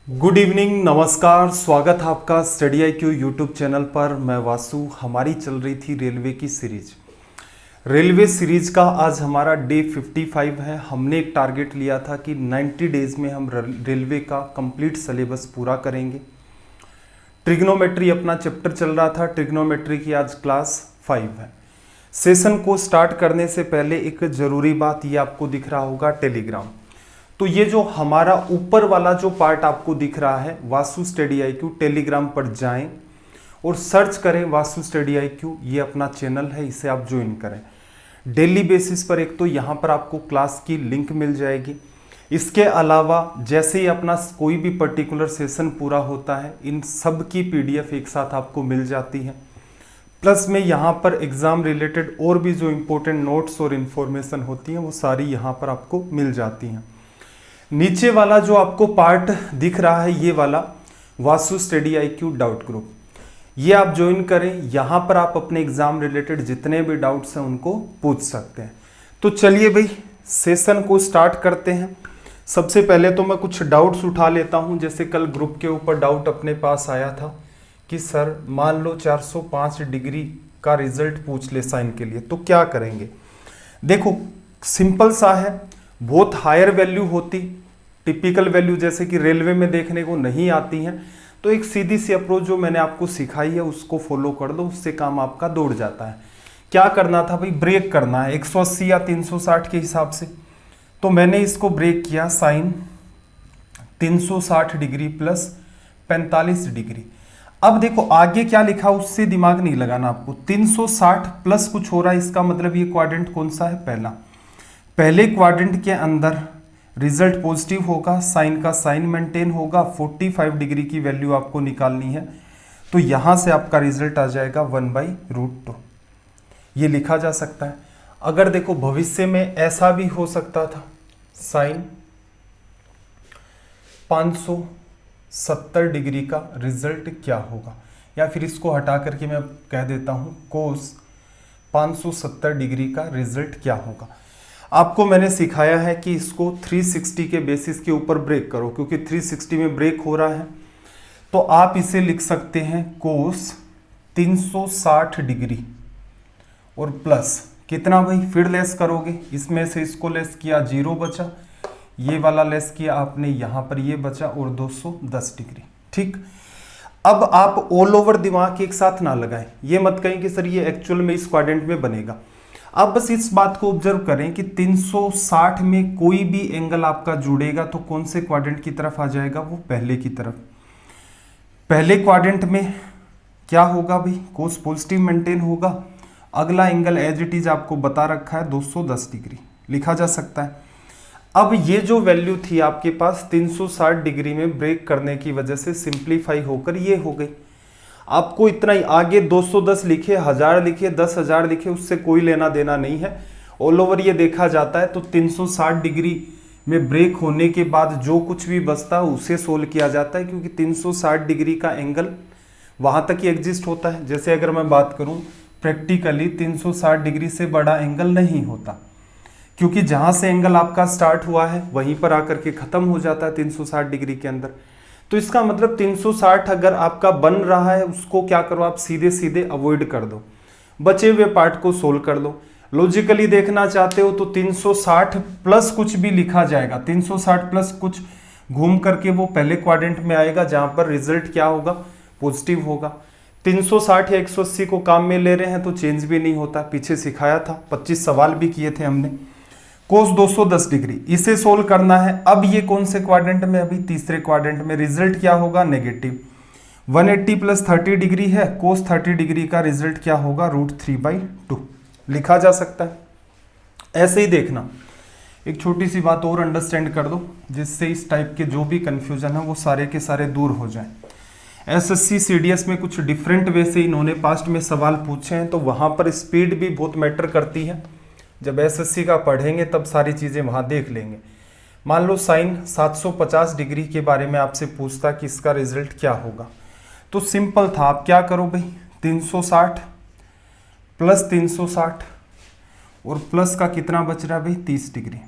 Good evening, नमस्कार। स्वागत है आपका स्टडी IQ यूट्यूब चैनल पर। मैं वासु। हमारी चल रही थी रेलवे की सीरीज। रेलवे सीरीज का आज हमारा डे 55 है। हमने एक टारगेट लिया था कि 90 डेज में हम रेलवे का कंप्लीट सिलेबस पूरा करेंगे। ट्रिग्नोमेट्री अपना चैप्टर चल रहा था। ट्रिग्नोमेट्री की आज क्लास 5 है। सेशन को स्टार्ट करने से पहले एक ज़रूरी बात, ये आपको दिख रहा होगा टेलीग्राम। तो ये जो हमारा ऊपर वाला जो पार्ट आपको दिख रहा है वासु स्टडी IQ, टेलीग्राम पर जाएं और सर्च करें वासु स्टडी IQ। ये अपना चैनल है, इसे आप ज्वाइन करें। डेली बेसिस पर एक तो यहाँ पर आपको क्लास की लिंक मिल जाएगी। इसके अलावा जैसे ही अपना कोई भी पर्टिकुलर सेशन पूरा होता है, इन सब की PDF एक साथ आपको मिल जाती है। प्लस में यहाँ पर एग्ज़ाम रिलेटेड और भी जो इम्पोर्टेंट नोट्स और इन्फॉर्मेशन होती हैं वो सारी यहाँ पर आपको मिल जाती हैं। नीचे वाला जो आपको पार्ट दिख रहा है, ये वाला Vasu study IQ doubt group, ये आप ज्वाइन करें। यहाँ पर आप अपने एग्जाम रिलेटेड जितने भी डाउट्स हैं उनको पूछ सकते हैं। तो चलिए भाई सेशन को स्टार्ट करते हैं। सबसे पहले तो मैं कुछ डाउट्स उठा लेता हूँ। जैसे कल ग्रुप के ऊपर डाउट अपने पास आया था कि सर मान लो 405 डिग्री का रिजल्ट पूछ ले साइन के लिए, तो क्या करेंगे। देखो सिंपल सा है, बहुत हायर वैल्यू होती, टिपिकल वैल्यू जैसे कि रेलवे में देखने को नहीं आती हैं, तो एक सीधी सी अप्रोच जो मैंने आपको सिखाई है उसको फॉलो कर दो, उससे काम आपका दौड़ जाता है। क्या करना था भाई, ब्रेक करना है 180 या 360 के हिसाब से। तो मैंने इसको ब्रेक किया, साइन 360 डिग्री प्लस 45 डिग्री। अब देखो आगे क्या लिखा उससे दिमाग नहीं लगाना आपको। 360 प्लस कुछ हो रहा है, इसका मतलब ये क्वाड्रेंट कौन सा है, पहला। पहले क्वाड्रेंट के अंदर रिजल्ट पॉजिटिव होगा, साइन का साइन मेंटेन होगा, 45 डिग्री की वैल्यू आपको निकालनी है। तो यहां से आपका रिजल्ट आ जाएगा 1/√2। ये लिखा जा सकता है। अगर देखो भविष्य में ऐसा भी हो सकता था, साइन 570 डिग्री का रिजल्ट क्या होगा, या फिर इसको हटा करके मैं कह देता हूं कोस 570 डिग्री का रिजल्ट क्या होगा। आपको मैंने सिखाया है कि इसको 360 के बेसिस के ऊपर ब्रेक करो, क्योंकि 360 में ब्रेक हो रहा है। तो आप इसे लिख सकते हैं कोस 360 डिग्री और प्लस कितना भाई, फिर लेस करोगे, इसमें से इसको लेस किया 0 बचा, ये वाला लेस किया आपने, यहां पर ये बचा और 210 डिग्री। ठीक, अब आप ऑल ओवर दिमाग एक साथ ना लगाएं। ये मत कहें कि सर ये एक्चुअल में इस क्वाड्रेंट में बनेगा। आप बस इस बात को ऑब्जर्व करें कि 360 में कोई भी एंगल आपका जुड़ेगा तो कौन से क्वाड्रेंट की तरफ आ जाएगा, वो पहले की तरफ। पहले क्वाड्रेंट में क्या होगा भाई, कोस पॉजिटिव मेंटेन होगा। अगला एंगल एज इट इज आपको बता रखा है 210 डिग्री, लिखा जा सकता है। अब ये जो वैल्यू थी आपके पास 360 डिग्री में ब्रेक करने की वजह से सिंप्लीफाई होकर ये हो गई। आपको इतना ही, आगे 210 लिखे, 1000 लिखे, 10,000 लिखे, उससे कोई लेना देना नहीं है। ऑल ओवर ये देखा जाता है। तो 360 डिग्री में ब्रेक होने के बाद जो कुछ भी बचता है उसे सोल्व किया जाता है, क्योंकि 360 डिग्री का एंगल वहां तक ही एग्जिस्ट होता है। जैसे अगर मैं बात करूं प्रैक्टिकली 360 डिग्री से बड़ा एंगल नहीं होता, क्योंकि जहां से एंगल आपका स्टार्ट हुआ है वहीं पर आकर के खत्म हो जाता है 360 डिग्री के अंदर। तो इसका मतलब 360 अगर आपका बन रहा है, उसको क्या करो आप सीधे सीधे अवॉइड कर दो, बचे हुए पार्ट को सोल्व कर लो। लॉजिकली देखना चाहते हो तो 360 प्लस कुछ भी लिखा जाएगा, 360 प्लस कुछ घूम करके वो पहले क्वाड्रेंट में आएगा जहां पर रिजल्ट क्या होगा, पॉजिटिव होगा। 360 या 180 को काम में ले रहे हैं तो चेंज भी नहीं होता। पीछे सिखाया था, 25 सवाल भी किए थे हमने। कोस 210 डिग्री, इसे सोल्व करना है। अब ये कौन से क्वाड्रेंट में, अभी तीसरे क्वाड्रेंट में। रिजल्ट क्या होगा, नेगेटिव। 180 प्लस 30 डिग्री है, कोस 30 डिग्री का रिजल्ट क्या होगा, √3/2 लिखा जा सकता है। ऐसे ही देखना, एक छोटी सी बात और अंडरस्टैंड कर दो, जिससे इस टाइप के जो भी कंफ्यूजन है वो सारे के सारे दूर हो जाएं। SSC CDS में कुछ डिफरेंट वे से इन्होंने पास्ट में सवाल पूछे हैं, तो वहां पर स्पीड भी बहुत मैटर करती है। जब SSC का पढ़ेंगे तब सारी चीज़ें वहाँ देख लेंगे। मान लो साइन 750 डिग्री के बारे में आपसे पूछता कि इसका रिजल्ट क्या होगा, तो सिंपल था, आप क्या करो भाई, 360 प्लस 360 और प्लस का कितना बच रहा है भाई, 30 डिग्री।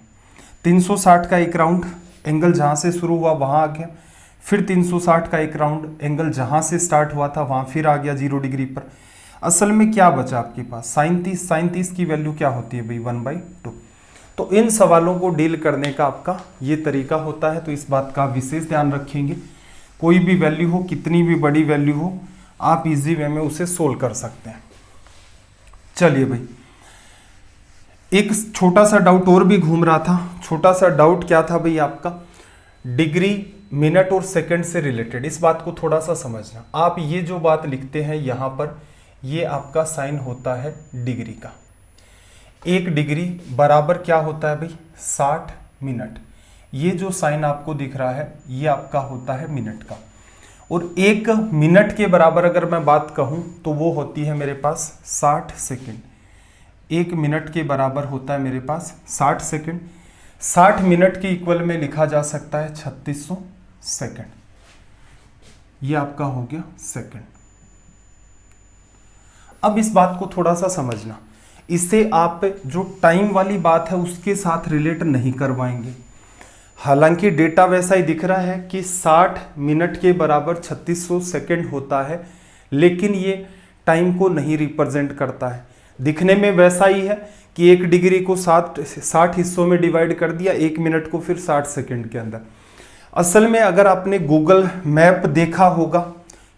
360 का एक राउंड एंगल जहाँ से शुरू हुआ वहाँ आ गया, फिर 360 का एक राउंड एंगल जहां से स्टार्ट हुआ था वहां फिर आ गया 0 डिग्री पर। असल में क्या बचा आपके पास, साइन 30 की वैल्यू क्या होती है भाई 1/2। तो इन सवालों को डील करने का आपका ये तरीका होता है, तो इस बात का विशेष ध्यान रखेंगे। कोई भी वैल्यू हो, कितनी भी बड़ी वैल्यू हो, आप इजी वे में उसे सोल्व कर सकते हैं। चलिए भाई, एक छोटा सा डाउट और भी घूम रहा था। छोटा सा डाउट क्या था भाई आपका, डिग्री मिनट और सेकंड से रिलेटेड। इस बात को थोड़ा सा समझना। आप ये जो बात लिखते हैं यहाँ पर, ये आपका साइन होता है डिग्री का। 1 डिग्री बराबर क्या होता है भाई 60 मिनट। ये जो साइन आपको दिख रहा है ये आपका होता है मिनट का। और 1 मिनट के बराबर अगर मैं बात कहूँ तो वो होती है मेरे पास 60 सेकेंड। 1 मिनट के बराबर होता है मेरे पास 60 सेकेंड। 60 मिनट के इक्वल में लिखा जा सकता है 3600 सेकेंड। ये आपका हो गया सेकेंड। अब इस बात को थोड़ा सा समझना, इसे आप जो टाइम वाली बात है उसके साथ रिलेट नहीं करवाएंगे। हालांकि डेटा वैसा ही दिख रहा है कि 60 मिनट के बराबर 3600 सेकेंड होता है, लेकिन ये टाइम को नहीं रिप्रेजेंट करता है। दिखने में वैसा ही है कि 1 डिग्री को 60 हिस्सों में डिवाइड कर दिया, 1 मिनट को फिर 60 सेकेंड के अंदर। असल में अगर आपने गूगल मैप देखा होगा,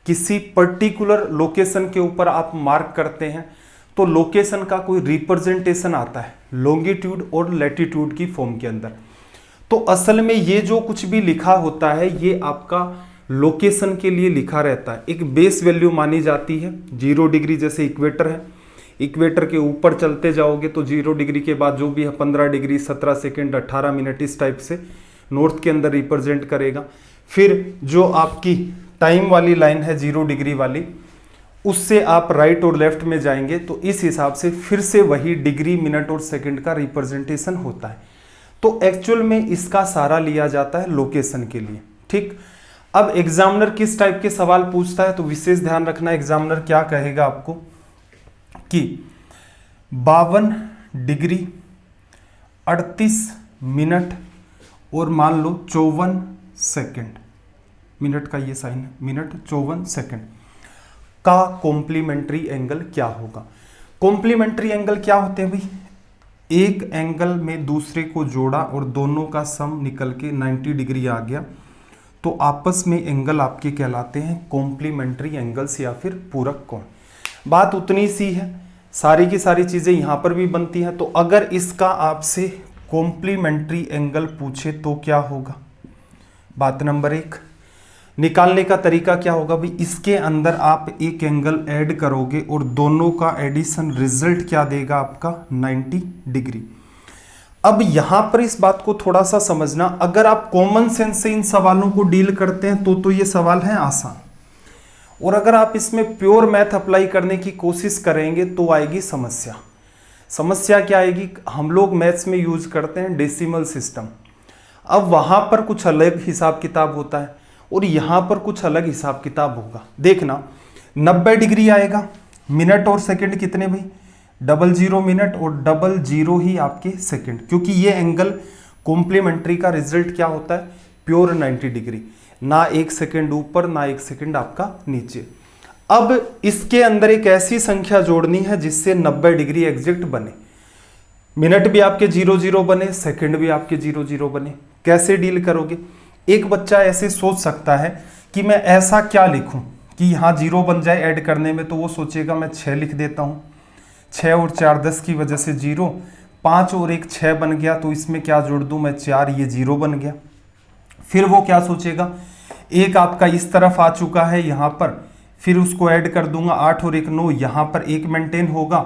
किसी पर्टिकुलर लोकेशन के ऊपर आप मार्क करते हैं तो लोकेशन का कोई रिप्रेजेंटेशन आता है लॉन्गिट्यूड और लैटिट्यूड की फॉर्म के अंदर। तो असल में ये जो कुछ भी लिखा होता है ये आपका लोकेशन के लिए लिखा रहता है। एक बेस वैल्यू मानी जाती है। 0 डिग्री जैसे इक्वेटर है, इक्वेटर के ऊपर चलते जाओगे तो 0 डिग्री के बाद जो भी है 15 डिग्री 17 सेकेंड 18 मिनट इस टाइप से नॉर्थ के अंदर रिप्रेजेंट करेगा। फिर जो आपकी टाइम वाली लाइन है 0 डिग्री वाली, उससे आप राइट और लेफ्ट में जाएंगे तो इस हिसाब से फिर से वही डिग्री मिनट और सेकंड का रिप्रेजेंटेशन होता है। तो एक्चुअल में इसका सहारा लिया जाता है लोकेशन के लिए। ठीक, अब एग्जामिनर किस टाइप के सवाल पूछता है तो विशेष ध्यान रखना। एग्जामिनर क्या कहेगा आपको कि 52 डिग्री 38 मिनट और मान लो 54 सेकेंड, मिनट का ये साइन है, मिनट 54 सेकेंड का कॉम्प्लीमेंट्री एंगल क्या होगा। कॉम्प्लीमेंट्री एंगल क्या होते हैं भाई, एक एंगल में दूसरे को जोड़ा और दोनों का सम निकल के 90 डिग्री आ गया तो आपस में एंगल आपके कहलाते हैं कॉम्प्लीमेंट्री एंगल्स या फिर पूरक कोण। बात उतनी सी है, सारी की सारी चीज़ें यहाँ पर भी बनती हैं। तो अगर इसका आपसे कॉम्प्लीमेंट्री एंगल पूछे तो क्या होगा, बात नंबर 1 निकालने का तरीका क्या होगा भाई, इसके अंदर आप एक एंगल ऐड करोगे और दोनों का एडिशन रिजल्ट क्या देगा आपका 90 डिग्री। अब यहां पर इस बात को थोड़ा सा समझना, अगर आप कॉमन सेंस से इन सवालों को डील करते हैं तो ये सवाल है आसान, और अगर आप इसमें प्योर मैथ अप्लाई करने की कोशिश करेंगे तो आएगी समस्या। समस्या क्या आएगी, हम लोग मैथ्स में यूज करते हैं डेसिमल सिस्टम। अब वहां पर कुछ अलग हिसाब किताब होता है और यहां पर कुछ अलग हिसाब किताब होगा। देखना 90 डिग्री आएगा, मिनट और सेकंड कितने भाई 00 मिनट और 00 ही आपके सेकंड, क्योंकि ये एंगल कॉम्प्लीमेंट्री का रिजल्ट क्या होता है प्योर 90 डिग्री, ना 1 सेकंड ऊपर ना 1 सेकंड आपका नीचे। अब इसके अंदर एक ऐसी संख्या जोड़नी है जिससे 90 डिग्री एग्जैक्ट बने, मिनट भी आपके 00 बने, सेकंड भी आपके 00 बने। कैसे डील करोगे, एक बच्चा ऐसे सोच सकता है कि मैं ऐसा क्या लिखूं कि यहाँ 0 बन जाए ऐड करने में, तो वो सोचेगा मैं 6 लिख देता हूँ, 6 और 4 10 की वजह से 0, 5 और 1 6 बन गया, तो इसमें क्या जोड़ दूं मैं 4, ये 0 बन गया। फिर वो क्या सोचेगा, एक आपका इस तरफ आ चुका है यहाँ पर, फिर उसको ऐड कर दूंगा 8 और 1 9, यहाँ पर 1 मेंटेन होगा,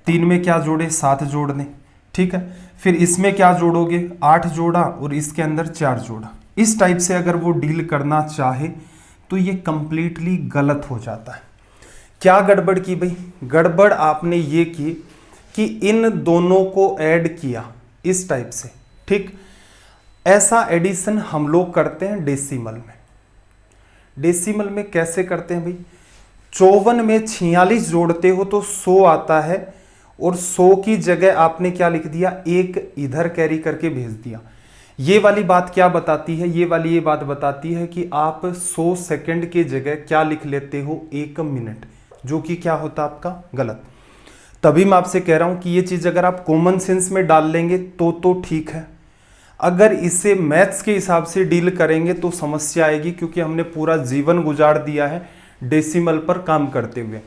3 में क्या जोड़े 7 जोड़ दें, ठीक है। फिर इसमें क्या जोड़ोगे 8 जोड़ा और इसके अंदर 4 जोड़ा। इस टाइप से अगर वो डील करना चाहे तो ये कंप्लीटली गलत हो जाता है। क्या गड़बड़ की भाई, गड़बड़ आपने ये की कि इन दोनों को ऐड किया इस टाइप से, ठीक। ऐसा एडिशन हम लोग करते हैं डेसिमल में। डेसिमल में कैसे करते हैं भाई, 54 में 46 जोड़ते हो तो 100 आता है, और 100 की जगह आपने क्या लिख दिया 1 इधर कैरी करके भेज दिया। ये वाली बात क्या बताती है, ये बात बताती है कि आप 100 सेकंड की जगह क्या लिख लेते हो, 1 मिनट, जो कि क्या होता आपका गलत। तभी मैं आपसे कह रहा हूं कि ये चीज अगर आप कॉमन सेंस में डाल लेंगे तो ठीक है, अगर इसे मैथ्स के हिसाब से डील करेंगे तो समस्या आएगी, क्योंकि हमने पूरा जीवन गुजार दिया है डेसिमल पर काम करते हुए।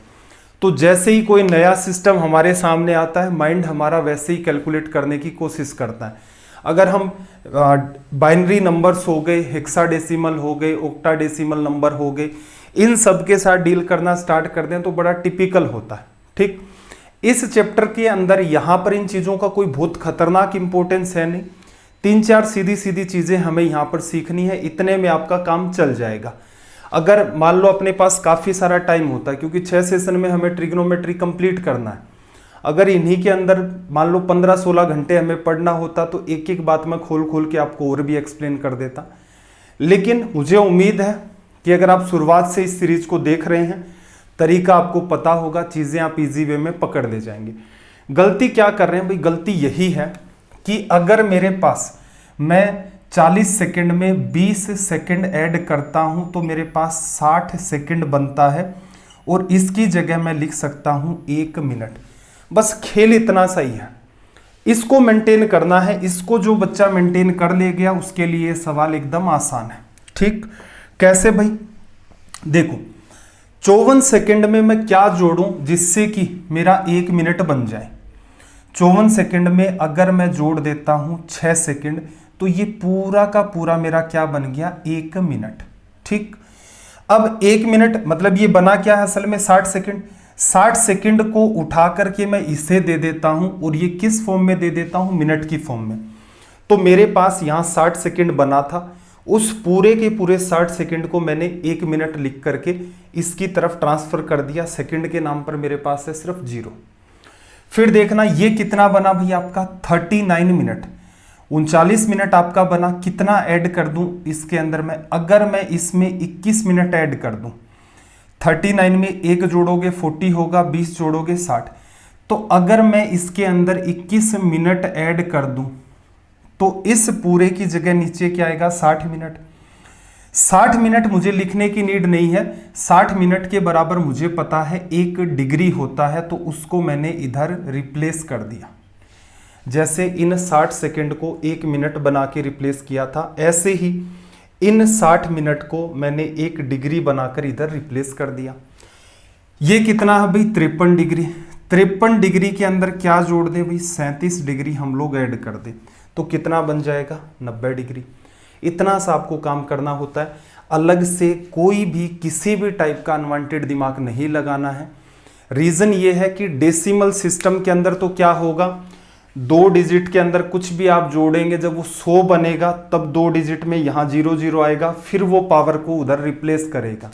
तो जैसे ही कोई नया सिस्टम हमारे सामने आता है, माइंड हमारा वैसे ही कैलकुलेट करने की कोशिश करता है। अगर हम बाइनरी नंबर्स हो गए, हेक्साडेसिमल हो गए, ऑक्टाडेसिमल नंबर हो गए, इन सब के साथ डील करना स्टार्ट कर दें तो बड़ा टिपिकल होता है। ठीक, इस चैप्टर के अंदर यहां पर इन चीजों का कोई बहुत खतरनाक इंपॉर्टेंस है नहीं, 3-4 सीधी सीधी चीजें हमें यहां पर सीखनी है, इतने में आपका काम चल जाएगा। अगर मान लो अपने पास काफी सारा टाइम होता है, क्योंकि 6 सेशन में हमें ट्रिग्नोमेट्री कंप्लीट करना है, अगर इन्हीं के अंदर मान लो 15-16 घंटे हमें पढ़ना होता तो एक एक बात मैं खोल खोल के आपको और भी एक्सप्लेन कर देता। लेकिन मुझे उम्मीद है कि अगर आप शुरुआत से इस सीरीज को देख रहे हैं, तरीका आपको पता होगा, चीजें आप इजी वे में पकड़ ले जाएंगे। गलती क्या कर रहे हैं भाई, गलती यही है कि अगर मेरे पास मैं 40 सेकंड में 20 सेकंड ऐड करता हूं तो मेरे पास 60 सेकंड बनता है, और इसकी जगह मैं लिख सकता हूं 1 मिनट। बस खेल इतना सही है, इसको मेंटेन करना है। इसको जो बच्चा मेंटेन कर ले गया उसके लिए सवाल एकदम आसान है। ठीक, कैसे भाई, देखो 54 सेकंड में मैं क्या जोड़ूं जिससे कि मेरा 1 मिनट बन जाए। 54 सेकंड में अगर मैं जोड़ देता हूं 6 सेकंड तो ये पूरा का पूरा मेरा क्या बन गया, 1 मिनट। ठीक, अब 1 मिनट मतलब ये बना क्या है असल में, 60 सेकंड। 60 सेकंड को उठा करके मैं इसे दे देता हूं, और ये किस फॉर्म में दे देता हूं, मिनट की फॉर्म में। तो मेरे पास यहां 60 सेकंड बना था, उस पूरे के पूरे 60 सेकंड को मैंने 1 मिनट लिख करके इसकी तरफ ट्रांसफर कर दिया। सेकंड के नाम पर मेरे पास है सिर्फ 0। फिर देखना ये कितना बना भाई आपका, 39 मिनट, 39 मिनट आपका बना। कितना ऐड कर दूं इसके अंदर में, अगर मैं इसमें 21 मिनट ऐड कर दूं, 39 में 1 जोड़ोगे 40 होगा, 20 जोड़ोगे 60। तो अगर मैं इसके अंदर 21 मिनट ऐड कर दूं तो इस पूरे की जगह नीचे क्या आएगा, 60 मिनट। 60 मिनट मुझे लिखने की नीड नहीं है, 60 मिनट के बराबर मुझे पता है 1 डिग्री होता है, तो उसको मैंने इधर रिप्लेस कर दिया। जैसे इन 60 सेकंड को 1 मिनट बना के रिप्लेस किया था, ऐसे ही इन 60 मिनट को मैंने 1 डिग्री बनाकर इधर रिप्लेस कर दिया। ये कितना है भाई, 53 डिग्री। 53 डिग्री के अंदर क्या जोड़ दे भाई, 37 डिग्री हम लोग ऐड कर दे, तो कितना बन जाएगा, 90 डिग्री। इतना सा आपको काम करना होता है, अलग से कोई भी किसी भी टाइप का अनवांटेड दिमाग नहीं लगाना है। रीजन ये है कि डेसिमल सिस्टम के अंदर तो क्या होगा, 2 डिजिट के अंदर कुछ भी आप जोड़ेंगे, जब वो 100 बनेगा तब 2 डिजिट में यहाँ 0 आएगा, फिर वो पावर को उधर रिप्लेस करेगा।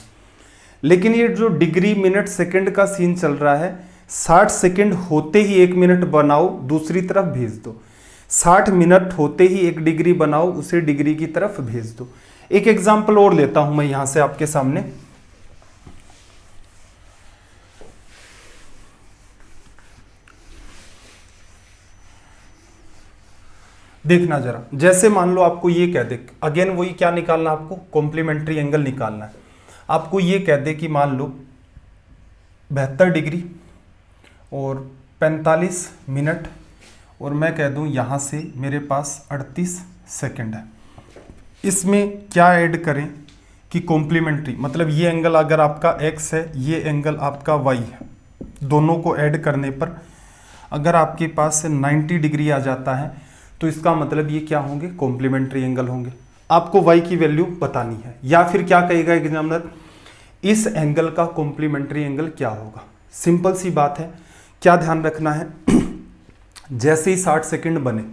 लेकिन ये जो डिग्री मिनट सेकंड का सीन चल रहा है, 60 सेकंड होते ही 1 मिनट बनाओ, दूसरी तरफ भेज दो। 60 मिनट होते ही 1 डिग्री बनाओ, उसे डिग्री की तरफ भेज दो। एक एग्जाम्पल और लेता हूं मैं यहां से आपके सामने। देखना जरा, जैसे मान लो आपको ये कह दे, अगेन वही क्या निकालना, आपको कॉम्प्लीमेंट्री एंगल निकालना है। आपको ये कह दे कि मान लो 72 डिग्री और 45 मिनट, और मैं कह दूं यहां से मेरे पास 38 सेकंड है। इसमें क्या ऐड करें कि कॉम्प्लीमेंट्री, मतलब ये एंगल अगर आपका x है, ये एंगल आपका y है, दोनों को ऐड करने पर अगर आपके पास 90 डिग्री आ जाता है तो इसका मतलब ये क्या होंगे, कॉम्प्लीमेंट्री एंगल होंगे। आपको y की वैल्यू बतानी है, या फिर क्या कहेगा एग्जामिनर, इस एंगल का कॉम्प्लीमेंट्री एंगल क्या होगा। सिंपल सी बात है, क्या ध्यान रखना है, जैसे ही 60 सेकंड बने,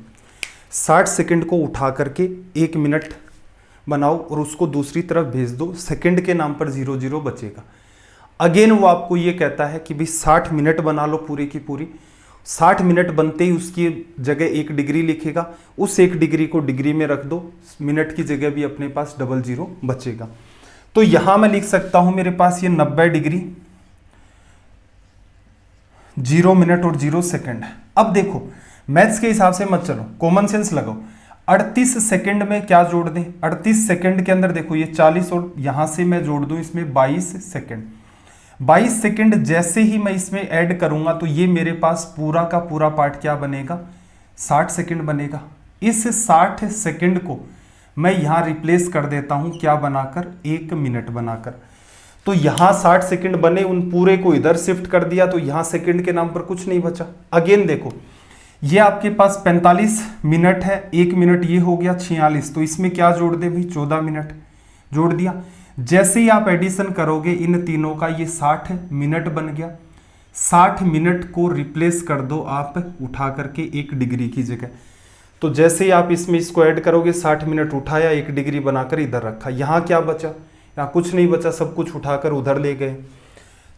60 सेकंड को उठा करके 1 मिनट बनाओ और उसको दूसरी तरफ भेज दो, सेकंड के नाम पर 0 बचेगा। अगेन वो आपको ये कहता है कि भाई 60 मिनट बना लो पूरी की पूरी। 60 मिनट बनते ही उसकी जगह 1 डिग्री लिखेगा, उस 1 डिग्री को डिग्री में रख दो, मिनट की जगह भी अपने पास 00 बचेगा। तो यहां मैं लिख सकता हूं मेरे पास ये 90 डिग्री 0 मिनट और 0 सेकंड है। अब देखो मैथ्स के हिसाब से मत चलो, कॉमन सेंस लगाओ। 38 सेकंड में क्या जोड़ दें, 38 सेकंड के अंदर देखो ये 40 और यहां से मैं जोड़ दूं इसमें 22 सेकंड। 22 सेकंड जैसे ही मैं इसमें ऐड करूंगा तो ये मेरे पास पूरा का पूरा पार्ट क्या बनेगा, 60 सेकंड बनेगा। इस 60 सेकंड को मैं यहां रिप्लेस कर देता हूं क्या बनाकर, 1 मिनट बनाकर। तो यहां 60 सेकंड बने, उन पूरे को इधर शिफ्ट कर दिया तो यहां सेकंड के नाम पर कुछ नहीं बचा। अगेन देखो ये आपके पास 45 मिनट है, 1 मिनट ये हो गया 46, तो इसमें क्या जोड़ दे भाई, 14 मिनट जोड़ दिया। जैसे ही आप एडिशन करोगे इन तीनों का ये 60 मिनट बन गया। 60 मिनट को रिप्लेस कर दो आप उठा करके 1 डिग्री की जगह। तो जैसे ही आप इसमें इसको ऐड करोगे 60 मिनट उठाया, 1 डिग्री बनाकर इधर रखा, यहाँ क्या बचा, यहाँ कुछ नहीं बचा, सब कुछ उठाकर उधर ले गए।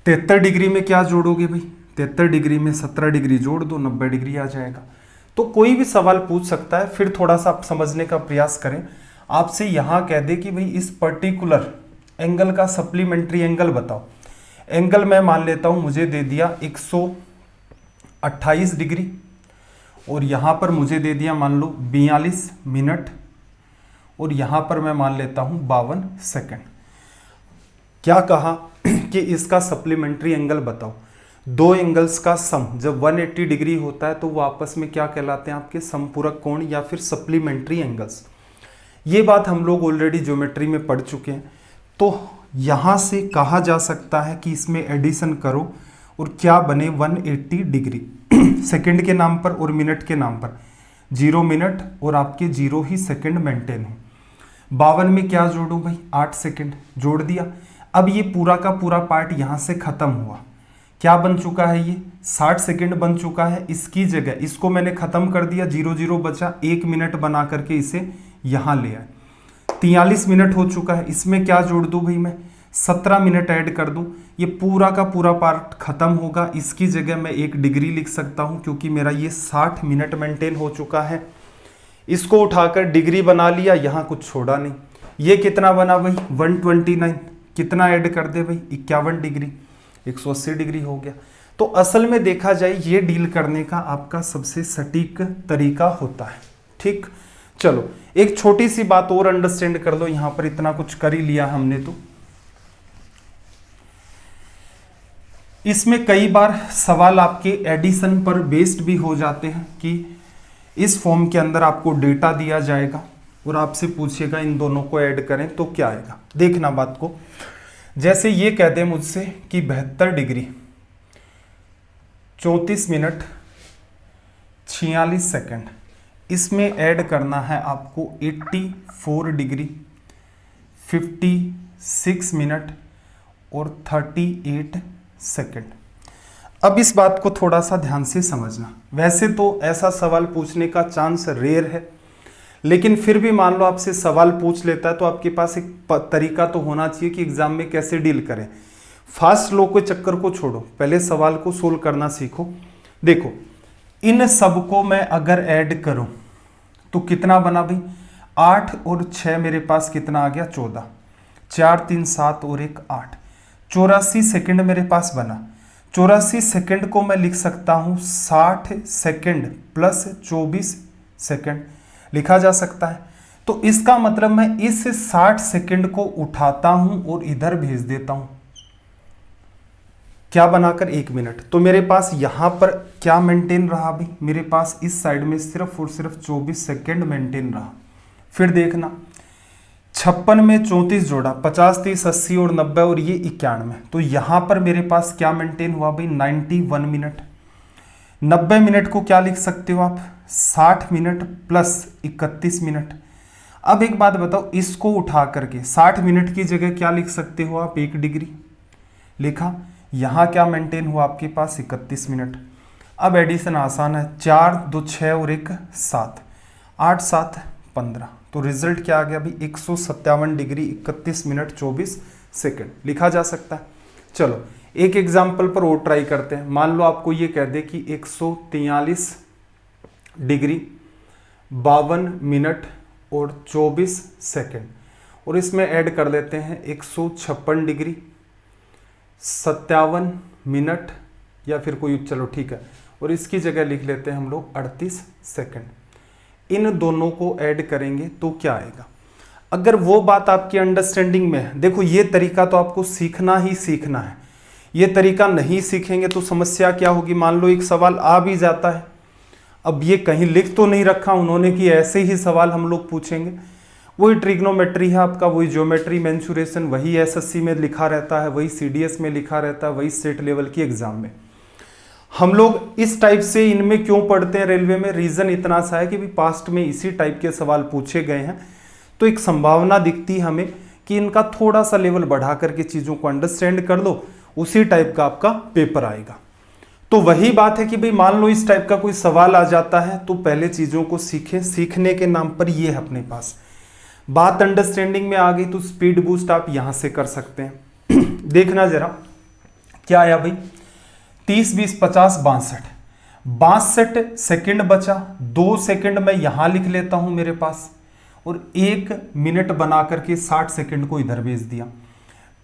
73 डिग्री में क्या जोड़ोगे भाई, 73 डिग्री में 17 डिग्री जोड़ दो, 90 डिग्री आ जाएगा। तो कोई भी सवाल पूछ सकता है, फिर थोड़ा सा आप समझने का प्रयास करें। आपसे यहाँ कह दे कि भाई इस पर्टिकुलर एंगल का सप्लीमेंट्री एंगल बताओ। एंगल मैं मान लेता हूँ मुझे दे दिया 128 डिग्री और यहाँ पर मुझे दे दिया मान लो 42 मिनट और यहाँ पर मैं मान लेता हूँ 52 सेकंड। क्या कहा कि इसका सप्लीमेंट्री एंगल बताओ। दो एंगल्स का सम जब 180 डिग्री होता है तो वो आपस में क्या कहलाते हैं, आपके समपूरक कोण या फिर सप्लीमेंट्री एंगल्स। ये बात हम लोग ऑलरेडी ज्योमेट्री में पढ़ चुके हैं। तो यहाँ से कहा जा सकता है कि इसमें एडिशन करो और क्या बने 180 डिग्री सेकंड के नाम पर और मिनट के नाम पर 0 मिनट और आपके 0 ही सेकंड मेंटेन हो। 52 में क्या जोड़ूं भाई, 8 सेकंड जोड़ दिया। अब ये पूरा का पूरा पार्ट यहाँ से खत्म हुआ, क्या बन चुका है, ये 60 सेकंड बन चुका है। इसकी जगह इसको मैंने खत्म कर दिया, 0 बचा, 1 मिनट बना करके इसे यहाँ ले आए। 43 मिनट हो चुका है, इसमें क्या जोड़ दूं भाई मैं, 17 मिनट ऐड कर दूं, ये पूरा का पूरा पार्ट खत्म होगा। इसकी जगह मैं 1 डिग्री लिख सकता हूं क्योंकि मेरा ये 60 मिनट मेंटेन हो चुका है। इसको उठाकर डिग्री बना लिया, यहाँ कुछ छोड़ा नहीं। ये कितना बना भाई 129, कितना ऐड कर दे भाई 51 डिग्री, 180 डिग्री हो गया। तो असल में देखा जाए ये डील करने का आपका सबसे सटीक तरीका होता है। ठीक, चलो एक छोटी सी बात और अंडरस्टैंड कर लो, यहां पर इतना कुछ कर ही लिया हमने। तो इसमें कई बार सवाल आपके एडिशन पर बेस्ड भी हो जाते हैं कि इस फॉर्म के अंदर आपको डेटा दिया जाएगा और आपसे पूछेगा इन दोनों को ऐड करें तो क्या आएगा। देखना बात को, जैसे ये कह दे मुझसे कि 72 डिग्री 34 मिनट 46 सेकंड, इसमें ऐड करना है आपको 84 डिग्री 56 मिनट और 38 सेकंड। अब इस बात को थोड़ा सा ध्यान से समझना। वैसे तो ऐसा सवाल पूछने का चांस रेयर है, लेकिन फिर भी मान लो आपसे सवाल पूछ लेता है तो आपके पास एक तरीका तो होना चाहिए कि एग्जाम में कैसे डील करें। फास्ट लो के चक्कर को छोड़ो, पहले सवाल को सोल्व करना सीखो। देखो इन सब को मैं अगर ऐड करूं तो कितना बना भाई, 8 और 6 मेरे पास कितना आ गया 14, 4 3 7 और 1 8, 84 सेकंड मेरे पास बना। 84 सेकंड को मैं लिख सकता हूं 60 सेकंड प्लस 24 सेकंड लिखा जा सकता है। तो इसका मतलब मैं इस 60 सेकंड को उठाता हूं और इधर भेज देता हूं, क्या बनाकर 1 मिनट। तो मेरे पास यहां पर क्या मेंटेन रहा भाई, मेरे पास इस साइड में सिर्फ और सिर्फ 24 सेकंड मेंटेन रहा। फिर देखना 56 में 34 जोड़ा, 50 30 80 और 90 और ये 91, तो यहां पर मेरे पास क्या मेंटेन हुआ भाई 91 मिनट। 90 मिनट को क्या लिख सकते हो आप, 60 मिनट प्लस 31 मिनट। अब एक बात बताओ, इसको उठा करके 60 मिनट की जगह क्या लिख सकते हो आप, 1 डिग्री लिखा। यहां क्या मेंटेन हुआ आपके पास 31 मिनट। अब एडिशन आसान है, 4 2 6 और 1 7, 8 7 15, तो रिजल्ट क्या आ गया भाई 157 डिग्री 31 मिनट 24 सेकंड लिखा जा सकता है। चलो एक एग्जाम्पल पर और ट्राई करते हैं। मान लो आपको ये कह दे कि 143 डिग्री 52 मिनट और 24 सेकंड और इसमें ऐड कर लेते हैं 156 डिग्री 57 मिनट या फिर कोई, चलो ठीक है, और इसकी जगह लिख लेते हैं हम लोग 38 सेकंड। इन दोनों को ऐड करेंगे तो क्या आएगा। अगर वो बात आपकी अंडरस्टैंडिंग में है, देखो ये तरीका तो आपको सीखना ही सीखना है, ये तरीका नहीं सीखेंगे तो समस्या क्या होगी। मान लो एक सवाल आ भी जाता है, अब ये कहीं लिख तो नहीं रखा उन्होंने कि ऐसे ही सवाल हम लोग पूछेंगे, वही ट्रिग्नोमेट्री है आपका, वही ज्योमेट्री मेंसुरेशन, वही एसएससी में लिखा रहता है, वही सीडीएस में लिखा रहता है, वही स्टेट लेवल की एग्जाम में। हम लोग इस टाइप से इनमें क्यों पढ़ते हैं रेलवे में, रीजन इतना सा है कि भी पास्ट में इसी टाइप के सवाल पूछे गए हैं, तो एक संभावना दिखती है हमें कि इनका थोड़ा सा लेवल बढ़ा करके चीज़ों को अंडरस्टैंड कर लो, उसी टाइप का आपका पेपर आएगा। तो वही बात है कि भाई मान लो इस टाइप का कोई सवाल आ जाता है तो पहले चीज़ों को सीखें, सीखने के नाम पर ये है अपने पास। बात अंडरस्टैंडिंग में आ गई तो स्पीड बूस्ट आप यहां से कर सकते हैं। देखना जरा क्या आया भाई, 30 20 50 62 सेकंड बचा, 2 सेकंड मैं यहां लिख लेता हूं मेरे पास, और 1 मिनट बना करके 60 सेकंड को इधर भेज दिया।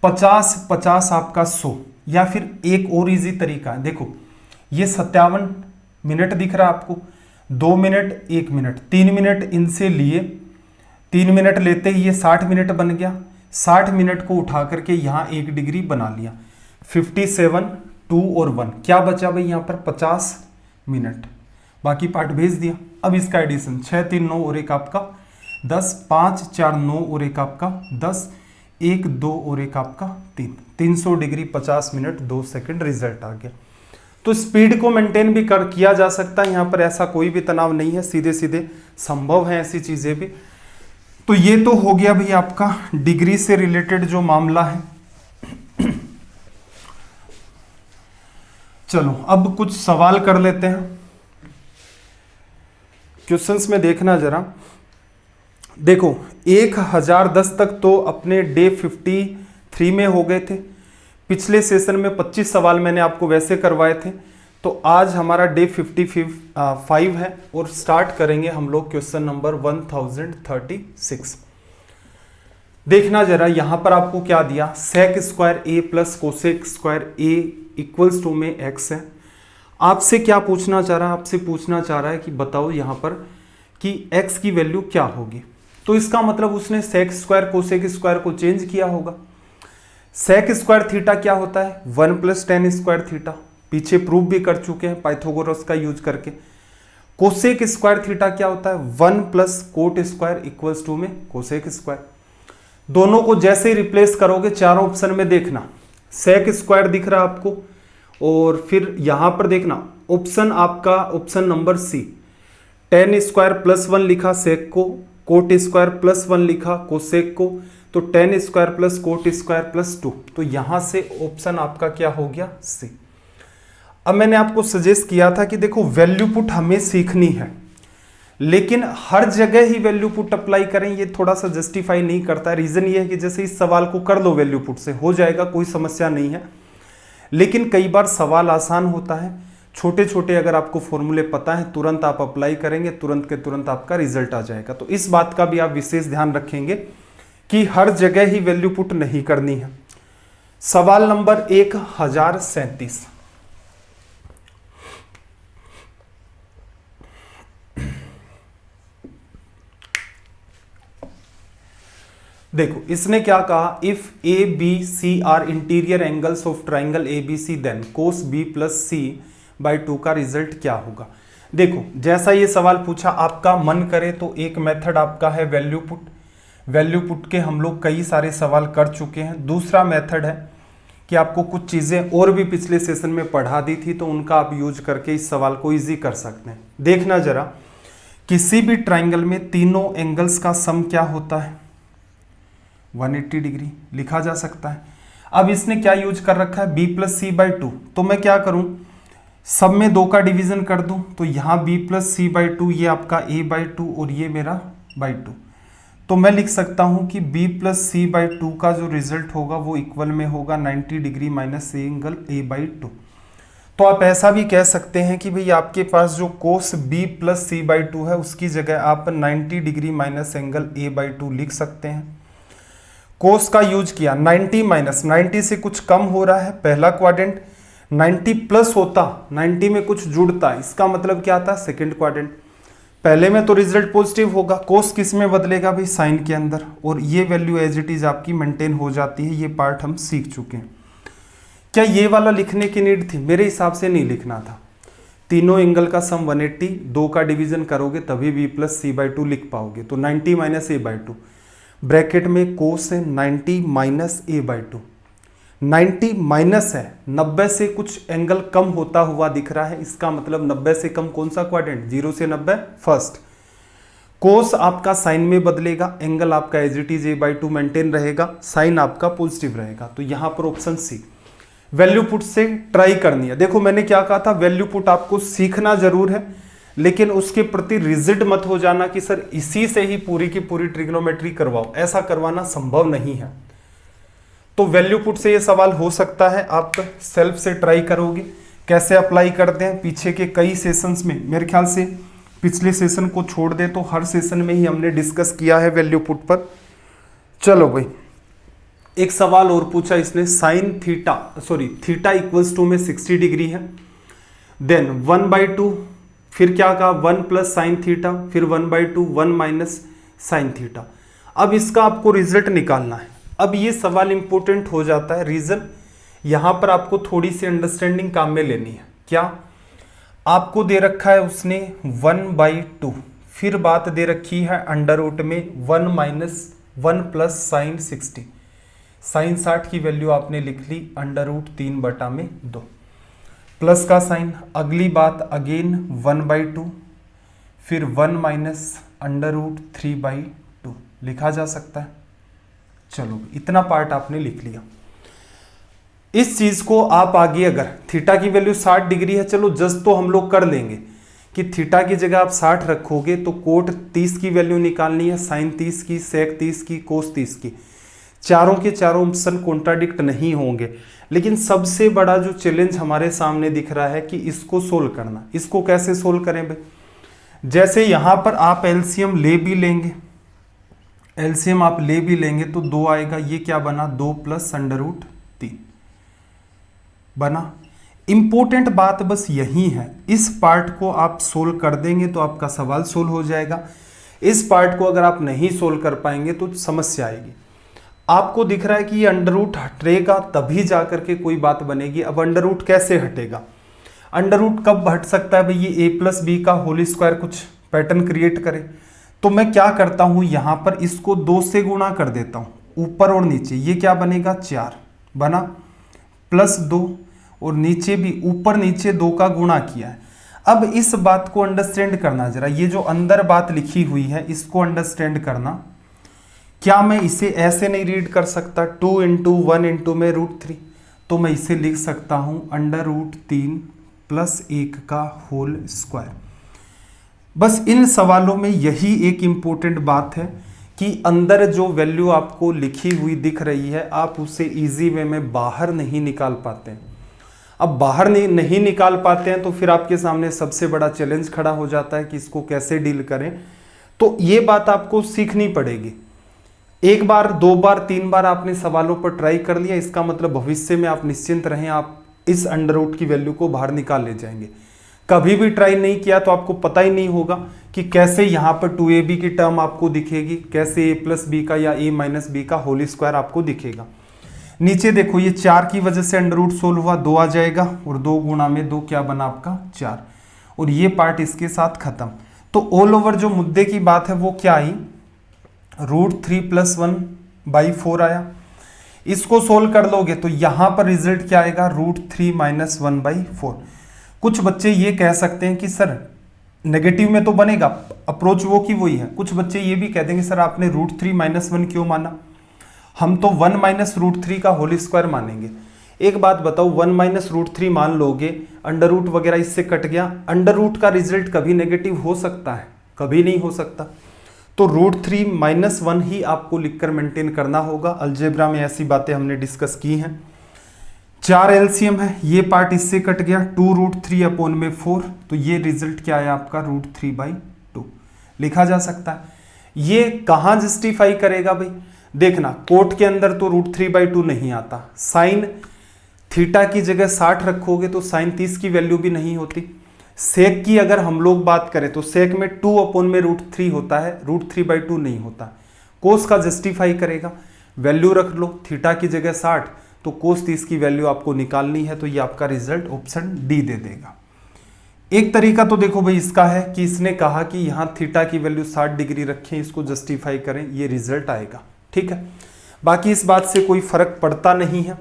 50 50 आपका 100, या फिर एक और इजी तरीका है, देखो ये 57 मिनट दिख रहा है आपको, 2 मिनट 1 मिनट 3 मिनट इनसे लिए, 3 मिनट लेते ही ये 60 मिनट बन गया। 60 मिनट को उठा करके यहाँ 1 डिग्री बना लिया, 57 2 और 1 क्या बचा भाई यहाँ पर 50 मिनट, बाकी पार्ट भेज दिया। अब इसका एडिशन 6 3 9 और 1 आपका 10, 5 4 9 और 1 आपका 10, 1 2 और 1 आपका 3, 300 डिग्री 50 मिनट 2 सेकंड रिजल्ट आ गया। तो स्पीड को मेंटेन भी किया जा सकता है, यहाँ पर ऐसा कोई भी तनाव नहीं है, सीधे सीधे संभव है ऐसी चीजें भी। तो ये तो हो गया भाई आपका डिग्री से रिलेटेड जो मामला है। चलो अब कुछ सवाल कर लेते हैं, क्वेश्चंस में देखना जरा। देखो 1010 तक तो अपने डे 53 में हो गए थे, पिछले सेशन में 25 सवाल मैंने आपको वैसे करवाए थे, तो आज हमारा डे 55 है और स्टार्ट करेंगे हम लोग क्वेश्चन नंबर 1036। देखना जरा यहां पर आपको क्या दिया, sec square A plus cosec square A equals to में एक्स है। आपसे क्या पूछना चाह रहा है, आपसे पूछना चाह रहा है कि बताओ यहां पर कि एक्स की वैल्यू क्या होगी। तो इसका मतलब उसने सेक स्क्वायर कोसेक स्क्वायर को चेंज किया होगा। सेक स्क्वायर थीटा क्या होता है 1 प्लस टेन स्क्वायर थीटा, पीछे प्रूव भी कर चुके हैं पाइथागोरस का यूज करके। कोसेक स्क्वायर थीटा क्या होता है 1 plus cot square equals to में कोसेक स्क्वायर। दोनों को जैसे ही रिप्लेस करोगे चारों ऑप्शन में देखना सेक स्क्वायर दिख रहा है आपको, और फिर यहां पर देखना ऑप्शन आपका option number C, tan square plus 1 लिखा सेक को, कोट स्क्वायर प्लस 1 लिखा कोसेक को, तो ten square plus cot square plus 2, तो यहां से ऑप्शन आपका क्या हो गया सी। अब मैंने आपको सजेस्ट किया था कि देखो वैल्यू पुट हमें सीखनी है, लेकिन हर जगह ही वैल्यू पुट अप्लाई करें ये थोड़ा सा जस्टिफाई नहीं करता है। रीजन ये है कि जैसे इस सवाल को कर लो वैल्यू पुट से हो जाएगा, कोई समस्या नहीं है, लेकिन कई बार सवाल आसान होता है, छोटे छोटे अगर आपको फॉर्मूले पता है तुरंत आप अप्लाई करेंगे, तुरंत के तुरंत आपका रिजल्ट आ जाएगा। तो इस बात का भी आप विशेष ध्यान रखेंगे कि हर जगह ही वैल्यू पुट नहीं करनी है। सवाल नंबर 1037, देखो इसने क्या कहा, if A B C are interior angles of triangle A B C then cos B plus C by 2 का रिजल्ट क्या होगा। देखो जैसा ये सवाल पूछा, आपका मन करे तो एक मेथड आपका है वैल्यू पुट, वैल्यू पुट के हम लोग कई सारे सवाल कर चुके हैं। दूसरा मेथड है कि आपको कुछ चीज़ें और भी पिछले सेशन में पढ़ा दी थी, तो उनका आप यूज करके इस सवाल को इजी कर सकते हैं। देखना जरा, किसी भी ट्राइंगल में तीनों एंगल्स का सम क्या होता है 180 डिग्री लिखा जा सकता है। अब इसने क्या यूज कर रखा है b प्लस सी बाई 2, तो मैं क्या करूं सब में 2 का डिवीजन कर दूं, तो यहाँ b प्लस सी बाई 2 ये आपका a बाई 2 और ये मेरा बाई 2, तो मैं लिख सकता हूं कि b प्लस सी बाई 2 का जो रिजल्ट होगा वो इक्वल में होगा 90 degree minus angle a by 2। तो आप ऐसा भी कह सकते हैं कि भाई आपके पास जो कोस b प्लस सी बाई 2 है उसकी जगह आप 90 degree minus angle a by 2 लिख सकते हैं। कोस का यूज किया, 90 माइनस 90 से कुछ कम हो रहा है पहला क्वाड्रेंट, 90 प्लस होता 90 में कुछ जुड़ता, इसका मतलब क्या था सेकंड क्वाड्रेंट। पहले में तो रिजल्ट पॉजिटिव होगा, कोस किस में बदलेगा भाई, साइन के अंदर, और ये वैल्यू एज इट इज आपकी मेंटेन हो जाती है। ये पार्ट हम सीख चुके हैं। क्या ये वाला लिखने की नीड थी? मेरे हिसाब से नहीं लिखना था। तीनों एंगल का सम 180, 2 का डिवीजन करोगे तभी b प्लस सी बाई 2 लिख पाओगे। तो 90 माइनस ए बाई 2 ब्रैकेट में कोस है 90 माइनस ए बाई 2। 90 माइनस है, 90 से कुछ एंगल कम होता हुआ दिख रहा है, इसका मतलब 90 से कम कौन सा क्वाड्रेंट, 0 से 90 फर्स्ट। कोस आपका साइन में बदलेगा, एंगल आपका as it is A by 2 maintain रहेगा, साइन आपका पॉजिटिव रहेगा। तो यहां पर ऑप्शन सी वैल्यू पुट से ट्राई करनी है। देखो मैंने क्या कहा था, वैल्यू पुट आपको सीखना जरूर है, लेकिन उसके प्रति रिजिड मत हो जाना कि सर इसी से ही पूरी की पूरी ट्रिग्नोमेट्री करवाओ, ऐसा करवाना संभव नहीं है। तो वैल्यू पुट से ये सवाल हो सकता है, आप सेल्फ से ट्राई करोगे। कैसे अप्लाई करते हैं, पीछे के कई सेशंस में, मेरे ख्याल से पिछले सेशन को छोड़ दे तो हर सेशन में ही हमने डिस्कस किया है वैल्यू पुट पर। चलो भाई, एक सवाल और पूछा इसने, साइन थीटा इक्वल्स टू में 60 डिग्री है, देन 1/2, फिर क्या कहा 1 प्लस साइन थीटा, फिर 1/2 1 माइनस साइन थीटा। अब इसका आपको रिजल्ट निकालना है। अब ये सवाल इंपॉर्टेंट हो जाता है, रीजन यहां पर आपको थोड़ी सी अंडरस्टैंडिंग काम में लेनी है। क्या आपको दे रखा है उसने 1/2, फिर बात दे रखी है अंडर रूट में 1 माइनस 1 प्लस साइन 60, साइन 60 की वैल्यू आपने लिख ली अंडर रूट 3/2 प्लस का साइन। अगली बात अगेन 1/2, फिर 1 माइनस अंडर रूट 3/2 लिखा जा सकता है। चलो इतना पार्ट आपने लिख लिया। इस चीज को आप आगे, अगर थीटा की वैल्यू 60 डिग्री है, चलो जस्ट तो हम लोग कर लेंगे कि थीटा की जगह आप 60 रखोगे तो कोट 30 की वैल्यू निकालनी है, साइन 30 की, सेक 30 की, कोस 30 की। चारों के चारों ऑप्शन कॉन्ट्राडिक्ट नहीं होंगे, लेकिन सबसे बड़ा जो चैलेंज हमारे सामने दिख रहा है कि इसको सोल्व करना। इसको कैसे सोल्व करें भाई, जैसे यहां पर आप एलसीएम ले भी लेंगे, एलसीएम आप ले भी लेंगे तो 2 आएगा, ये क्या बना 2 प्लस अंडर रूट 3 बना। इंपॉर्टेंट बात बस यही है, इस पार्ट को आप सोल्व कर देंगे तो आपका सवाल सोल्व हो जाएगा। इस पार्ट को अगर आप नहीं सोल्व कर पाएंगे तो समस्या आएगी। आपको दिख रहा है कि ये अंडर रूट हटेगा तभी जाकर के कोई बात बनेगी। अब अंडर रूट कैसे हटेगा, अंडर रूट कब हट सकता है भाई, ये ए प्लस बी का होल स्क्वायर कुछ पैटर्न क्रिएट करे। तो मैं क्या करता हूं, यहां पर इसको 2 से गुणा कर देता हूं, ऊपर और नीचे, ये क्या बनेगा 4 बना, प्लस 2, और नीचे भी ऊपर नीचे 2 का गुणा किया है। अब इस बात को अंडरस्टैंड करना जरा, ये जो अंदर बात लिखी हुई है इसको अंडरस्टैंड करना। क्या मैं इसे ऐसे नहीं रीड कर सकता, 2 × 1 × में √3, तो मैं इसे लिख सकता हूं अंडर रूट 3 प्लस 1 का होल स्क्वायर। बस इन सवालों में यही एक इंपॉर्टेंट बात है कि अंदर जो वैल्यू आपको लिखी हुई दिख रही है आप उसे इजी वे में बाहर नहीं निकाल पाते हैं। अब बाहर नहीं निकाल पाते हैं तो फिर आपके सामने सबसे बड़ा चैलेंज खड़ा हो जाता है कि इसको कैसे डील करें। तो ये बात आपको सीखनी पड़ेगी। एक बार, 2 बार, 3 बार आपने सवालों पर ट्राई कर लिया, इसका मतलब भविष्य में आप निश्चिंत रहें, आप इस अंडर रूट की वैल्यू को बाहर निकाल ले जाएंगे। कभी भी ट्राई नहीं किया तो आपको पता ही नहीं होगा कि कैसे यहाँ पर 2ab की टर्म आपको दिखेगी, कैसे a प्लस बी का या a माइनस बी का होल स्क्वायर आपको दिखेगा। नीचे देखो, ये 4 की वजह से अंडर रूट सोल्व हुआ, 2 आ जाएगा, और 2 गुणा में 2 क्या बना आपका 4, और ये पार्ट इसके साथ खत्म। तो ऑल ओवर जो मुद्दे की बात है वो क्या आई, √3 + 1/4 आया। इसको सोल्व कर लोगे तो यहां पर रिजल्ट क्या आएगा, √3 - 1/4। कुछ बच्चे ये कह सकते हैं कि सर नेगेटिव में तो बनेगा, अप्रोच वो की वही है। कुछ बच्चे ये भी कह देंगे सर आपने √3 - 1 क्यों माना, हम तो 1 - √3 का होल स्क्वायर मानेंगे। एक बात बताओ, 1 - √3 मान लोगे, अंडर रूट वगैरह इससे कट गया, अंडर रूट का रिजल्ट कभी नेगेटिव हो सकता है, कभी नहीं हो सकता। तो √3 - 1 ही आपको लिखकर मेंटेन करना होगा। अलजेब्रा में ऐसी बातें हमने डिस्कस की हैं। 4 एलसीएम है, ये पार्ट इससे कट गया, 2√3/4, तो ये रिजल्ट क्या है आपका √3/2 लिखा जा सकता है। ये कहां जस्टिफाई करेगा भाई, देखना कोट के अंदर तो √3/2 नहीं आता, साइन थीटा की जगह 60 रखोगे तो साइन 30 की वैल्यू भी नहीं होती। सेक की अगर हम लोग बात करें तो सेक में 2/√3 होता है, √3/2 नहीं होता। कोस का जस्टिफाई करेगा, वैल्यू रख लो, थीटा की जगह 60, तो कोस 30 की वैल्यू आपको निकालनी है, तो ये आपका रिजल्ट ऑप्शन डी दे देगा। एक तरीका तो देखो भाई इसका है कि इसने कहा कि यहां थीटा की वैल्यू 60 डिग्री रखें, इसको जस्टिफाई करें, ये रिजल्ट आएगा। ठीक है, बाकी इस बात से कोई फर्क पड़ता नहीं है।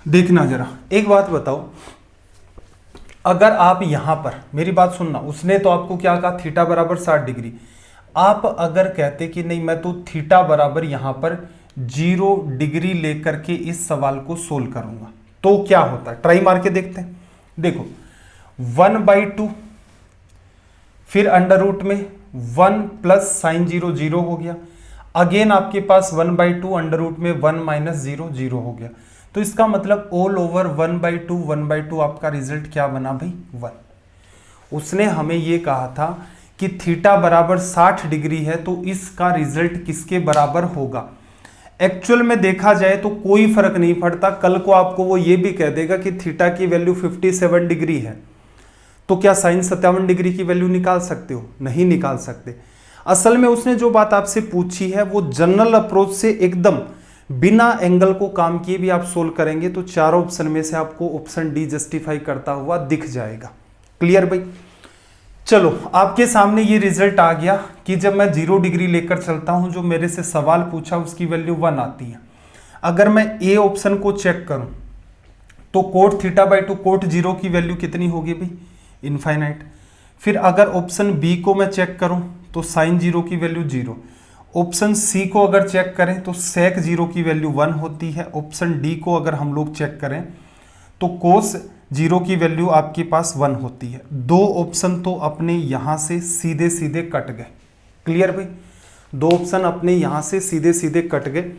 देखना जरा, एक बात बताओ, अगर आप यहां पर, मेरी बात सुनना, उसने तो आपको क्या कहा, थीटा बराबर 60 डिग्री। आप अगर कहते कि नहीं मैं तो थीटा बराबर यहां पर 0 डिग्री लेकर के इस सवाल को सोल्व करूंगा, तो क्या होता है, ट्राई मार के देखते हैं। देखो 1/2, फिर अंडर रूट में 1 प्लस साइन 0 0 हो गया, अगेन आपके पास 1/2 अंडर रूट में 1 माइनस 0 0 हो गया। तो इसका मतलब ऑल ओवर 1/2 आपका रिजल्ट क्या बना भाई, 1। उसने हमें ये कहा था कि थीटा बराबर 60 डिग्री है, तो इसका रिजल्ट किसके बराबर होगा। एक्चुअल में देखा जाए तो कोई फर्क नहीं पड़ता, कल को आपको वो ये भी कह देगा कि थीटा की वैल्यू 57 डिग्री है, तो क्या साइन 57 डिग्री की वैल्यू निकाल सकते हो, नहीं निकाल सकते। असल में उसने जो बात आपसे पूछी है वो जनरल अप्रोच से एकदम बिना एंगल को काम किए भी आप सोल्व करेंगे, तो चारों ऑप्शन में से आपको ऑप्शन डी जस्टिफाई करता हुआ दिख जाएगा। क्लियर भाई, चलो आपके सामने ये रिजल्ट आ गया कि जब मैं 0 डिग्री लेकर चलता हूं, जो मेरे से सवाल पूछा उसकी वैल्यू 1 आती है। अगर मैं ए ऑप्शन को चेक करूं तो कोट θ/2 कोट 0 की वैल्यू कितनी होगी भाई, इनफाइनाइट। फिर अगर ऑप्शन बी को मैं चेक करूं तो साइन 0 की वैल्यू 0। ऑप्शन सी को अगर चेक करें तो सेक 0 की वैल्यू 1 होती है। ऑप्शन डी को अगर हम लोग चेक करें तो कोस 0 की वैल्यू आपके पास 1 होती है। दो ऑप्शन तो अपने यहां से सीधे सीधे कट गए। क्लियर भाई, दो ऑप्शन अपने यहां से सीधे सीधे कट गए।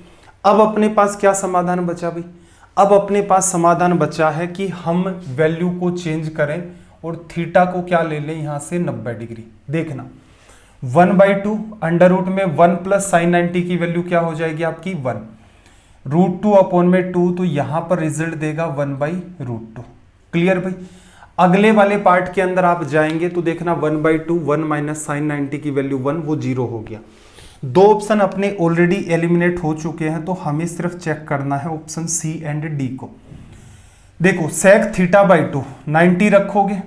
अब अपने पास क्या समाधान बचा भाई, अब अपने पास समाधान बचा है कि हम वैल्यू को चेंज करें और थीटा को क्या ले लें यहां से 90 डिग्री। देखना 1/2 अंडर रूट में 1 प्लस साइन 90 की वैल्यू क्या हो जाएगी आपकी 1, √2 अपॉन में 2, तो यहां पर रिजल्ट देगा 1/√2। क्लियर भाई, अगले वाले पार्ट के अंदर आप जाएंगे तो देखना 1/2 1 माइनस साइन 90 की वैल्यू 1, वो 0 हो गया। दो ऑप्शन अपने ऑलरेडी एलिमिनेट हो चुके हैं, तो हमें सिर्फ चेक करना है ऑप्शन सी एंड डी को। देखो सेक θ/2 90 रखोगे,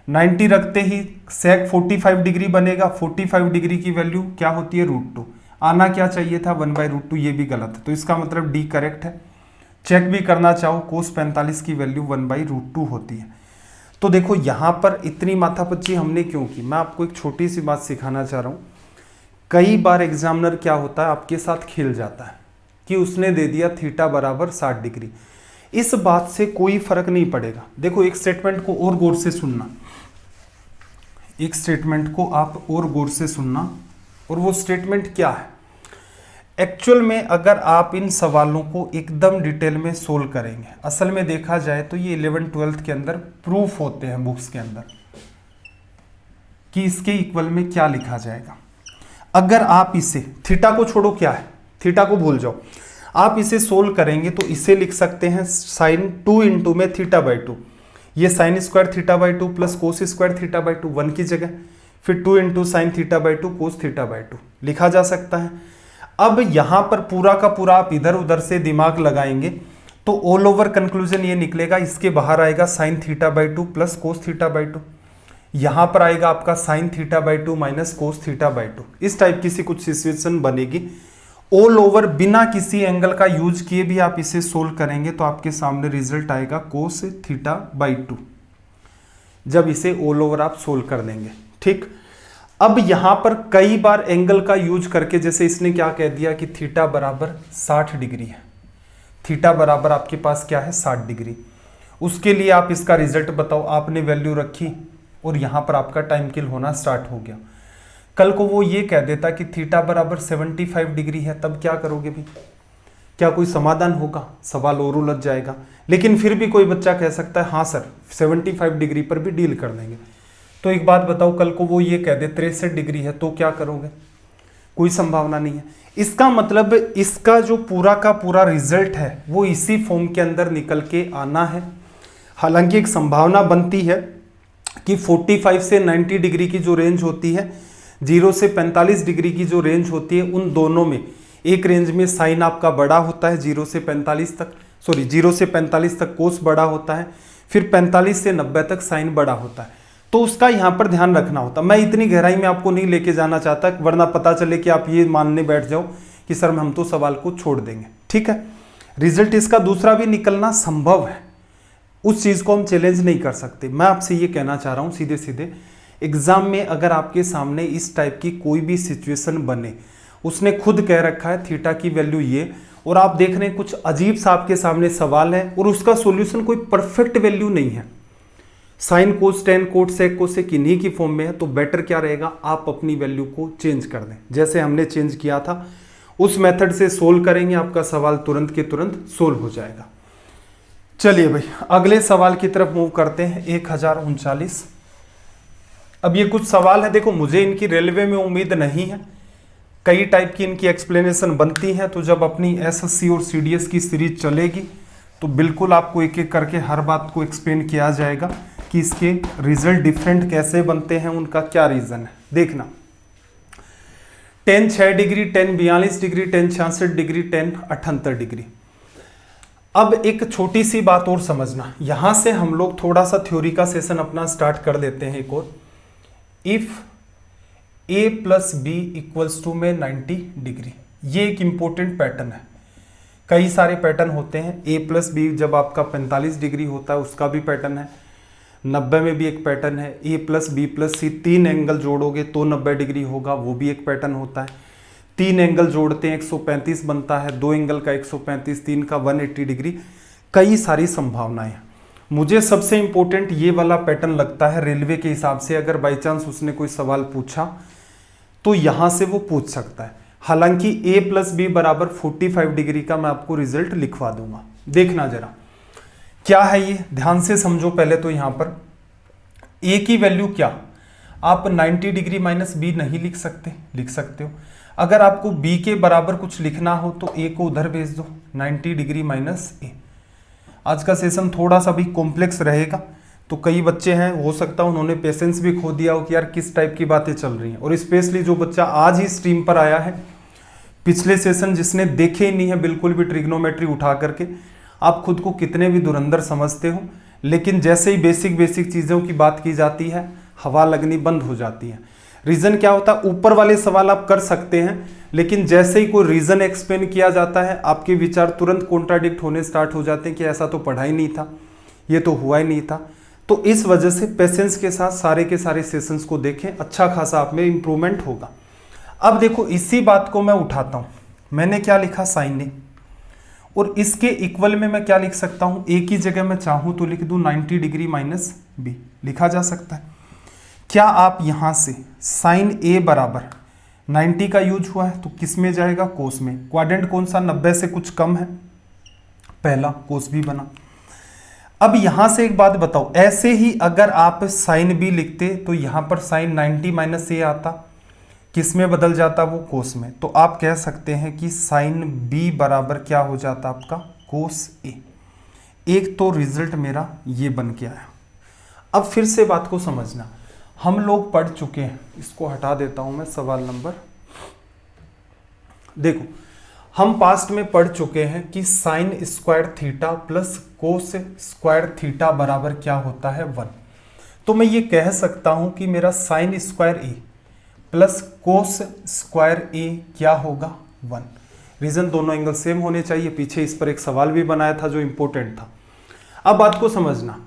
90 रखते ही सेक 45 डिग्री बनेगा। 45 डिग्री की वैल्यू क्या होती है √2, आना क्या चाहिए था 1/√2, ये भी गलत है, तो इसका मतलब डी करेक्ट है। चेक भी करना चाहो कोस 45 की वैल्यू 1/√2 होती है। तो देखो यहां पर इतनी माथापच्ची हमने क्यों की, मैं आपको एक छोटी सी बात सिखाना चाह रहा हूं। कई बार एग्जामिनर क्या होता है आपके साथ खेल जाता है कि उसने दे दिया थीटा बराबर 60 डिग्री। इस बात से कोई फर्क नहीं पड़ेगा। देखो एक स्टेटमेंट को और गौर से सुनना, एक स्टेटमेंट को आप और गौर से सुनना, और वो स्टेटमेंट क्या है। एक्चुअल में अगर आप इन सवालों को एकदम डिटेल में सोल्व करेंगे, असल में देखा जाए तो ये 11th 12th के अंदर प्रूफ होते हैं बुक्स के अंदर कि इसके इक्वल में क्या लिखा जाएगा। अगर आप इसे, थीटा को छोड़ो, क्या है थीटा को भूल जाओ, आप इसे सोल्व करेंगे तो इसे लिख सकते हैं साइन 2 इंटू में θ/2, ये sine square θ/2 plus cos square θ/2 1 की जगह, फिर 2 इंटू साइन θ/2 कोस θ/2 लिखा जा सकता है। अब यहां पर पूरा का पूरा आप इधर उधर से दिमाग लगाएंगे तो ऑल ओवर कंक्लूजन ये निकलेगा, इसके बाहर आएगा साइन θ/2 प्लस कोस θ/2, यहां पर आएगा आपका साइन θ/2 माइनस कोस θ/2। इस टाइप की सी कुछ सिचुएशन बनेगी। ऑल ओवर बिना किसी एंगल का यूज किए भी आप इसे सोल्व करेंगे तो आपके सामने रिजल्ट आएगा कोस θ/2, जब इसे ऑल ओवर आप सोल्व कर देंगे। ठीक, अब यहां पर कई बार एंगल का यूज करके, जैसे इसने क्या कह दिया कि थीटा बराबर 60 डिग्री है, थीटा बराबर आपके पास क्या है 60 डिग्री, उसके लिए आप इसका रिजल्ट बताओ, आपने वैल्यू रखी और यहां पर आपका टाइम किल होना स्टार्ट हो गया। कल को वो ये कह देता कि थीटा बराबर 75 डिग्री है, तब क्या करोगे भाई, क्या कोई समाधान होगा, सवाल और उलझ जाएगा। लेकिन फिर भी कोई बच्चा कह सकता है हाँ सर 75 डिग्री पर भी डील कर देंगे। तो एक बात बताओ, कल को वो ये कह दे 63 डिग्री है, तो क्या करोगे, कोई संभावना नहीं है। इसका मतलब इसका जो पूरा का पूरा रिजल्ट है वो इसी फॉर्म के अंदर निकल के आना है। हालांकि एक संभावना बनती है कि 45 से 90 डिग्री की जो रेंज होती है, 0 से 45 डिग्री की जो रेंज होती है, उन दोनों में एक रेंज में साइन आपका बड़ा होता है 0 से 45 तक, 0 से 45 तक कोस बड़ा होता है, फिर 45 से 90 तक साइन बड़ा होता है। तो उसका यहाँ पर ध्यान रखना होता। मैं इतनी गहराई में आपको नहीं लेके जाना चाहता, वरना पता चले कि आप ये मानने बैठ जाओ कि सर हम तो सवाल को छोड़ देंगे। ठीक है, रिजल्ट इसका दूसरा भी निकलना संभव है, उस चीज़ को हम चैलेंज नहीं कर सकते। मैं आपसे ये कहना चाह रहा हूँ सीधे सीधे, एग्जाम में अगर आपके सामने इस टाइप की कोई भी सिचुएशन बने, उसने खुद कह रखा है थीटा की वैल्यू ये, और आप देख रहे हैं कुछ अजीब सा आपके सामने सवाल है और उसका सॉल्यूशन कोई परफेक्ट वैल्यू नहीं है, sine cos tan cot sec cosec इन्हीं की फॉर्म में है, तो बेटर क्या रहेगा, आप अपनी वैल्यू को चेंज कर दें। जैसे हमने चेंज किया था उस मेथड से सोल्व करेंगे, आपका सवाल तुरंत के तुरंत सोल्व हो जाएगा। चलिए भाई अगले सवाल की तरफ मूव करते हैं। 1039। अब ये कुछ सवाल है, देखो मुझे इनकी रेलवे में उम्मीद नहीं है, कई टाइप की इनकी एक्सप्लेनेशन बनती है, तो जब अपनी एसएससी और सीडीएस की सीरीज चलेगी तो बिल्कुल आपको एक एक करके हर बात को एक्सप्लेन किया जाएगा कि इसके रिजल्ट डिफरेंट कैसे बनते हैं, उनका क्या रीजन है। देखना, 10 6 डिग्री, 10 42 डिग्री, 10 66 डिग्री, 10 78 डिग्री। अब एक छोटी सी बात और समझना, यहां से हम लोग थोड़ा सा थ्योरी का सेशन अपना स्टार्ट कर देते हैं एक और। If a plus B equals to में 90 डिग्री, ये एक इंपॉर्टेंट पैटर्न है। कई सारे पैटर्न होते हैं, a प्लस बी जब आपका 45 डिग्री होता है उसका भी पैटर्न है, 90 में भी एक पैटर्न है, a plus B plus C 3 angle जोड़ोगे तो 90 डिग्री होगा, वो भी एक पैटर्न होता है। 3 एंगल जोड़ते हैं 135 बनता है, 2 एंगल का 135, 3 का 180 डिग्री। कई सारी संभावनाएं हैं। मुझे सबसे इंपॉर्टेंट ये वाला पैटर्न लगता है रेलवे के हिसाब से, अगर बाई चांस उसने कोई सवाल पूछा तो यहां से वो पूछ सकता है। हालांकि a प्लस बी बराबर 45 डिग्री का मैं आपको रिजल्ट लिखवा दूंगा। देखना जरा क्या है ये, ध्यान से समझो। पहले तो यहां पर a की वैल्यू क्या, आप 90 डिग्री माइनस बी नहीं लिख सकते, लिख सकते हो। अगर आपको b के बराबर कुछ लिखना हो तो a को उधर भेज दो, 90 डिग्री माइनस a। आज का सेशन थोड़ा सा भी कॉम्प्लेक्स रहेगा, तो कई बच्चे हैं हो सकता है उन्होंने पेशेंस भी खो दिया हो कि यार किस टाइप की बातें चल रही हैं। और स्पेशली जो बच्चा आज ही स्ट्रीम पर आया है, पिछले सेशन जिसने देखे ही नहीं है बिल्कुल भी ट्रिग्नोमेट्री उठा करके, आप खुद को कितने भी धुरंधर समझते हो, लेकिन जैसे ही बेसिक बेसिक चीज़ों की बात की जाती है हवा लगनी बंद हो जाती है। रीज़न क्या होता है, ऊपर वाले सवाल आप कर सकते हैं, लेकिन जैसे ही कोई रीज़न एक्सप्लेन किया जाता है आपके विचार तुरंत कॉन्ट्राडिक्ट होने स्टार्ट हो जाते हैं कि ऐसा तो पढ़ा ही नहीं था, ये तो हुआ ही नहीं था। तो इस वजह से पेशेंस के साथ सारे के सारे सेशंस को देखें, अच्छा खासा आप में इंप्रूवमेंट होगा। अब देखो इसी बात को मैं उठाता हूँ, मैंने क्या लिखा साइन ए, और इसके इक्वल में मैं क्या लिख सकता हूँ, ए की जगह मैं चाहूँ तो लिख दूँ 90 डिग्री माइनस बी, लिखा जा सकता है। क्या आप यहाँ से साइन ए बराबर 90 का यूज हुआ है तो किस में जाएगा, कोस में। क्वाड्रेंट कौन सा, 90 से कुछ कम है, पहला कोस भी बना। अब यहां से एक बात बताओ, ऐसे ही अगर आप साइन बी लिखते तो यहां पर साइन 90 माइनस ए आता, किस में बदल जाता, वो कोस में। तो आप कह सकते हैं कि साइन बी बराबर क्या हो जाता आपका, कोस ए। एक तो रिजल्ट मेरा ये बन के आया। अब फिर से बात को समझना, हम लोग पढ़ चुके हैं, इसको हटा देता हूं मैं सवाल नंबर। देखो हम पास्ट में पढ़ चुके हैं कि sign square theta plus cos square theta बराबर क्या होता है, 1। तो मैं ये कह सकता हूं कि मेरा sine square A plus cos square ए क्या होगा, 1। रीजन दोनों एंगल सेम होने चाहिए, पीछे इस पर एक सवाल भी बनाया था जो इंपॉर्टेंट था। अब बात को समझना,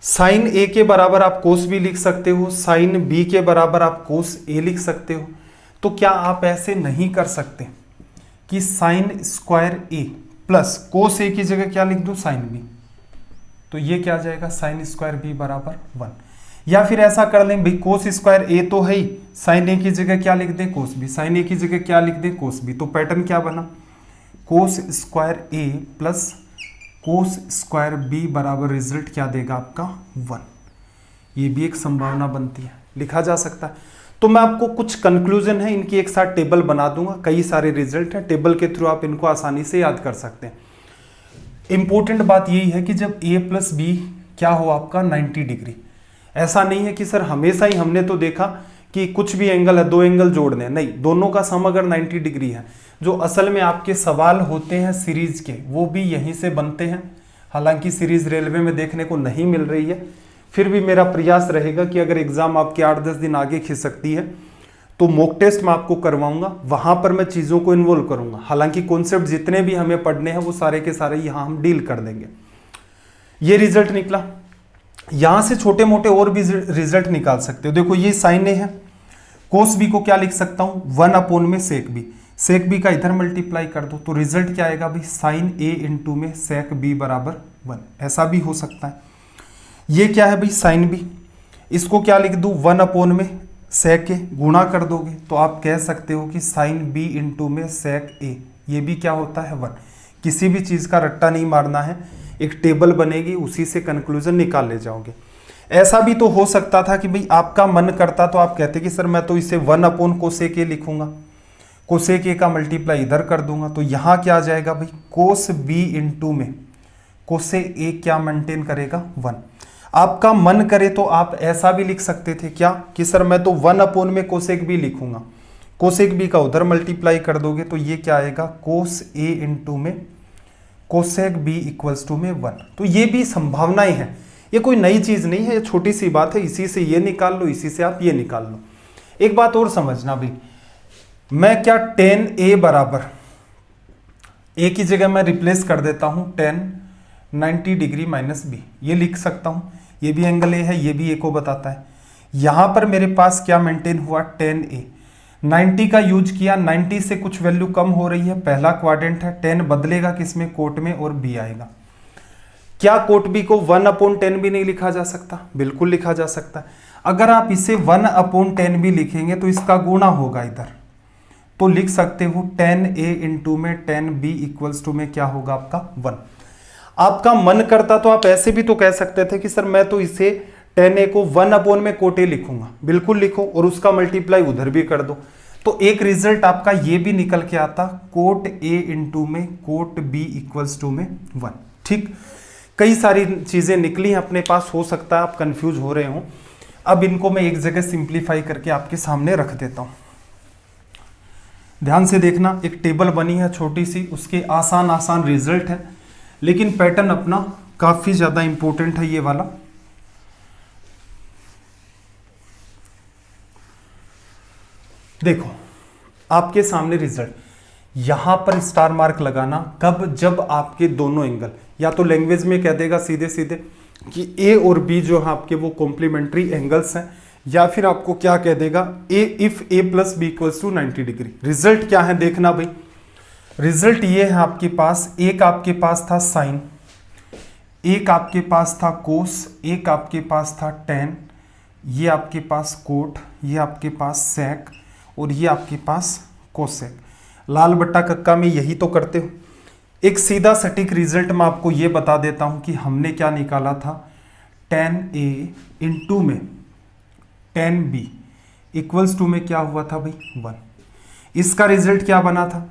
साइन ए के बराबर आप कोस बी लिख सकते हो, साइन बी के बराबर आप कोस ए लिख सकते हो। तो क्या आप ऐसे नहीं कर सकते कि sine square A plus cos ए की जगह क्या लिख दूं, साइन बी, तो ये क्या जाएगा, साइन स्क्वायर बी बराबर 1। या फिर ऐसा कर लें भाई, कोस स्क्वायर ए तो है ही, साइन ए की जगह क्या लिख दें, कोस बी, साइन ए की जगह क्या लिख दें, कोस बी। तो पैटर्न क्या बना, cos square A plus cos square B बराबर रिजल्ट क्या देगा आपका, 1। ये भी एक संभावना बनती है, लिखा जा सकता है। तो मैं आपको कुछ कंक्लूजन है इनकी एक साथ टेबल बना दूंगा, कई सारे रिजल्ट है, टेबल के थ्रू आप इनको आसानी से याद कर सकते हैं। इंपॉर्टेंट बात यही है कि जब a प्लस बी क्या हो आपका 90 डिग्री, ऐसा नहीं है कि सर हमेशा ही हमने तो देखा कि कुछ भी एंगल है, दो एंगल जोड़ने, नहीं, दोनों का सम अगर 90 डिग्री है। जो असल में आपके सवाल होते हैं सीरीज के वो भी यहीं से बनते हैं। हालांकि सीरीज रेलवे में देखने को नहीं मिल रही है, फिर भी मेरा प्रयास रहेगा कि अगर एग्जाम आपके 8-10 दिन आगे खिंच सकती है तो मॉक टेस्ट मैं आपको करवाऊंगा, वहां पर मैं चीज़ों को इन्वॉल्व करूंगा। हालांकि कॉन्सेप्ट जितने भी हमें पढ़ने हैं वो सारे के सारे यहां हम डील कर देंगे। ये रिजल्ट निकला, यहां से छोटे मोटे और भी रिजल्ट निकाल सकते हो। देखो ये साइन ए है, कोस बी को क्या लिख सकता हूं 1 में सेक बी, सेक बी का इधर मल्टीप्लाई कर दो तो रिजल्ट क्या आएगा भाई साइन ए इंटू में सेक बी बराबर 1, ऐसा भी हो सकता है। ये क्या है भाई साइन बी, इसको क्या लिख दूं 1 में सेक ए, गुणा कर दोगे तो आप कह सकते हो कि साइन बी इंटू में सेक ए, ये भी क्या होता है 1। किसी भी चीज का रट्टा नहीं मारना है, एक टेबल बनेगी उसी से कंक्लूजन निकाल ले जाओगे। ऐसा भी तो हो सकता था कि भाई आपका मन करता तो आप कहते कि सर मैं तो इसे 1 कोसेक ए लिखूंगा, कोसेक ए का मल्टीप्लाई इधर कर दूंगा, तो यहां क्या आ जाएगा भाई कोस बी इंटू में कोसे ए क्या मेंटेन करेगा 1। आपका मन करे तो आप ऐसा भी लिख सकते थे क्या कि सर मैं तो 1 में कोसेक बी लिखूंगा, कोसेक बी का उधर मल्टीप्लाई कर दोगे तो ये क्या आएगा कोस ए इंटू में कोसेक बी इक्वल्स टू में 1। तो ये भी संभावनाएं हैं, ये कोई नई चीज नहीं है, ये छोटी सी बात है, इसी से ये निकाल लो, इसी से आप ये निकाल लो। एक बात और समझना भाई, मैं क्या tan a बराबर a की जगह मैं रिप्लेस कर देता हूं tan 90 डिग्री माइनस बी, ये लिख सकता हूं, ये भी एंगल a है, ये भी a को बताता है। यहां पर मेरे पास क्या मेंटेन हुआ tan a, 90 का यूज किया, 90 से कुछ वैल्यू कम हो रही है, पहला क्वाड्रेंट है, tan बदलेगा किसमें कोट में और b आएगा। क्या कोट बी को 1/10 भी नहीं लिखा जा सकता? बिल्कुल लिखा जा सकता है। अगर आप इसे 1/10 भी लिखेंगे तो इसका गुणा होगा इधर, तो लिख सकते हो tan a इंटू में tan b इक्वल्स टू में क्या होगा आपका 1। आपका मन करता तो आप ऐसे भी तो कह सकते थे कि सर मैं तो इसे tan a को 1 में कोट a लिखूंगा, बिल्कुल लिखो और उसका मल्टीप्लाई उधर भी कर दो, तो एक रिजल्ट आपका ये भी निकल के आता कोट a इंटू में कोट b इक्वल्स टू में 1। ठीक, कई सारी चीजें निकली हैं अपने पास, हो सकता है आप कंफ्यूज हो रहे हो। अब इनको मैं एक जगह सिंप्लीफाई करके आपके सामने रख देता हूं। ध्यान से देखना, एक टेबल बनी है छोटी सी, उसके आसान आसान रिजल्ट है, लेकिन पैटर्न अपना काफी ज्यादा इंपॉर्टेंट है ये वाला। देखो आपके सामने रिजल्ट, यहां पर स्टार मार्क लगाना कब, जब आपके दोनों एंगल, या तो लैंग्वेज में कह देगा सीधे सीधे कि ए और बी जो है आपके वो कॉम्प्लीमेंट्री एंगल्स हैं, या फिर आपको क्या कह देगा A if A plus B equals to 90 degree. Result क्या है देखना भाई, रिजल्ट ये है आपके पास, एक आपके पास था साइन, एक आपके पास था कोस, एक आपके पास था टेन, ये आपके पास कोट, ये आपके पास सेक और ये आपके पास कोसेक। लाल बट्टा कक्का में यही तो करते हो। एक सीधा सटीक रिजल्ट मैं आपको ये बता देता हूं कि हमने क्या निकाला था tan a इंटू में tan b इक्वल्स टू में क्या हुआ था भाई 1। इसका रिजल्ट क्या बना था,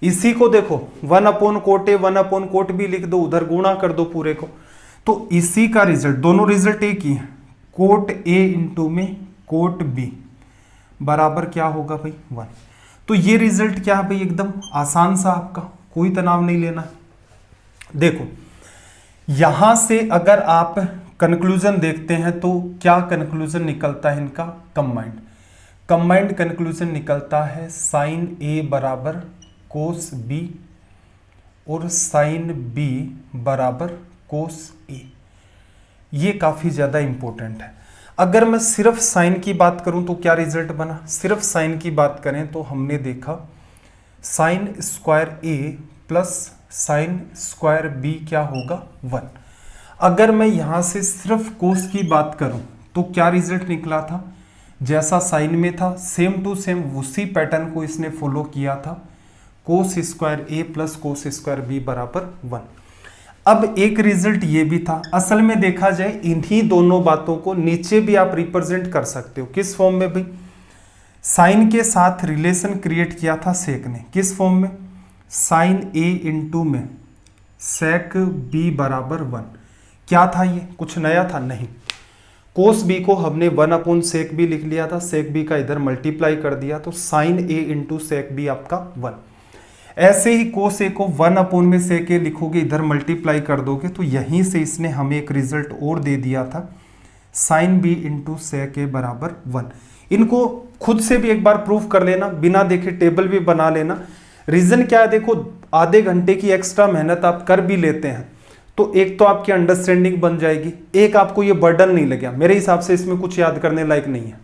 इसी को देखो 1/कोट a 1/कोट b लिख दो, उधर गुणा कर दो पूरे को, तो इसी का रिजल्ट, दोनों रिजल्ट एक ही है, कोट a इंटू में कोट b बराबर क्या होगा भाई 1। तो ये रिजल्ट क्या है भाई, एकदम आसान सा, आपका कोई तनाव नहीं लेना। देखो यहां से अगर आप कंक्लूजन देखते हैं तो क्या कंक्लूजन निकलता है इनका, कंबाइंड कंक्लूजन निकलता है साइन ए बराबर कोस बी और साइन बी बराबर कोस ए। ये काफी ज्यादा इंपॉर्टेंट है। अगर मैं सिर्फ साइन की बात करूं तो क्या रिजल्ट बना, सिर्फ साइन की बात करें तो हमने देखा sine square A plus sine square B क्या होगा 1। अगर मैं यहां से सिर्फ कोस की बात करूं तो क्या रिजल्ट निकला था, जैसा साइन में था सेम टू सेम उसी पैटर्न को इसने फॉलो किया था, cos square A plus cos square B बराबर 1। अब एक रिजल्ट ये भी था, असल में देखा जाए इन्हीं दोनों बातों को नीचे भी आप रिप्रेजेंट कर सकते हो, किस फॉर्म में भाई, साइन के साथ रिलेशन क्रिएट किया था सेक ने, किस फॉर्म में, साइन ए इंटू में सेक बी बराबर 1। क्या था ये, कुछ नया था, नहीं। कोस बी को हमने 1 सेक बी लिख लिया था, सेक बी का इधर मल्टीप्लाई कर दिया तो साइन ए इंटू सेक बी आपका 1। ऐसे ही कोस ए को 1 में सेक ए लिखोगे, इधर मल्टीप्लाई कर दोगे तो यहीं से इसने हमें एक रिजल्ट और दे दिया था, साइन बी इंटू सेक ए बराबर 1। इनको खुद से भी एक बार प्रूफ कर लेना, बिना देखे टेबल भी बना लेना। रीजन क्या है, देखो आधे घंटे की एक्स्ट्रा मेहनत आप कर भी लेते हैं तो एक तो आपकी अंडरस्टैंडिंग बन जाएगी, एक आपको ये बर्डन नहीं लगेगा। मेरे हिसाब से इसमें कुछ याद करने लायक नहीं है।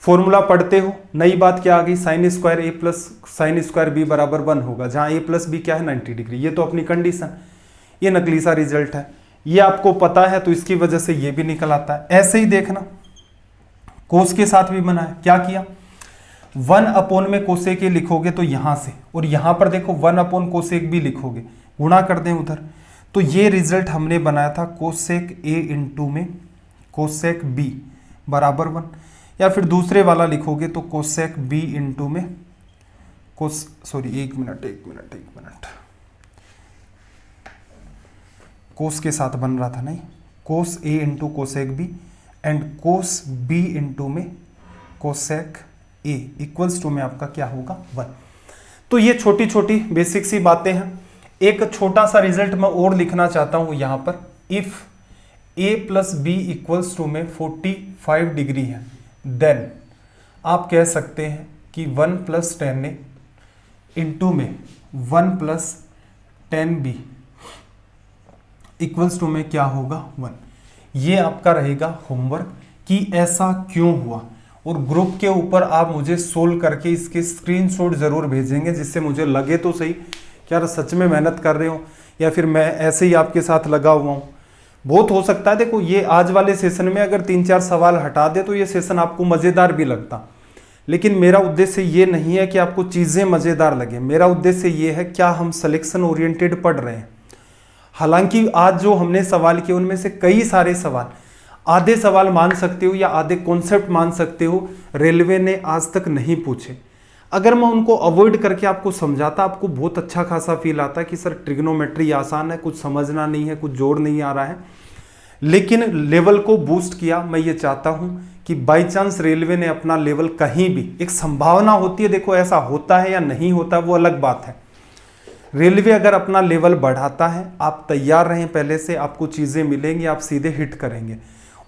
फॉर्मूला पढ़ते हो, नई बात क्या आ गई, sine square A plus sine square B बराबर 1 होगा, जहां ए प्लस बी क्या है 90 डिग्री। ये तो अपनी कंडीशन, ये नकली सा रिजल्ट है, ये आपको पता है तो इसकी वजह से ये भी निकल आता है। ऐसे ही देखना कोस के साथ भी बना है, क्या किया 1 में कोसेक ए लिखोगे तो यहां से, और यहां पर देखो 1 कोसेक बी लिखोगे, गुणा कर दें उधर, तो ये रिजल्ट हमने बनाया था कोसेक ए इंटू में कोसेक बी बराबर 1। या फिर दूसरे वाला लिखोगे तो कोसेक बी इंटू में एक मिनट, कोस के साथ बन रहा था, नहीं, cos A into cosec B and cos B into में कोसेक ए इक्वल्स टू में आपका क्या होगा 1। तो ये छोटी छोटी बेसिक सी बातें हैं। एक छोटा सा रिजल्ट मैं और लिखना चाहता हूं यहां पर, if A plus B equals to में 45 डिग्री है देन आप कह सकते हैं कि 1 + 10 ए इंटू में 1 + 10b इक्वल्स टू में क्या होगा 1। ये आपका रहेगा होमवर्क कि ऐसा क्यों हुआ, और ग्रुप के ऊपर आप मुझे सोल्व करके इसके स्क्रीनशॉट जरूर भेजेंगे, जिससे मुझे लगे तो सही कि यार सच में मेहनत कर रहे हो या फिर मैं ऐसे ही आपके साथ लगा हुआ हूँ। बहुत हो सकता है, देखो ये आज वाले सेशन में अगर 3-4 सवाल हटा दे तो ये सेशन आपको मज़ेदार भी लगता, लेकिन मेरा उद्देश्य ये नहीं है कि आपको चीज़ें मज़ेदार लगे। मेरा उद्देश्य ये है क्या हम सिलेक्शन ओरिएंटेड पढ़ रहे हैं। हालांकि आज जो हमने सवाल किए उनमें से कई सारे सवाल, आधे सवाल मान सकते हो या आधे कॉन्सेप्ट मान सकते हो, रेलवे ने आज तक नहीं पूछे। अगर मैं उनको अवॉइड करके आपको समझाता, आपको बहुत अच्छा खासा फील आता कि सर ट्रिग्नोमेट्री आसान है, कुछ समझना नहीं है, कुछ जोड़ नहीं आ रहा है, लेकिन लेवल को बूस्ट किया। मैं ये चाहता हूं कि बाई चांस रेलवे ने अपना लेवल कहीं भी, एक संभावना होती है, देखो ऐसा होता है या नहीं होता वो अलग बात है। रेलवे अगर अपना लेवल बढ़ाता है, आप तैयार रहें पहले से, आपको चीज़ें मिलेंगी, आप सीधे हिट करेंगे।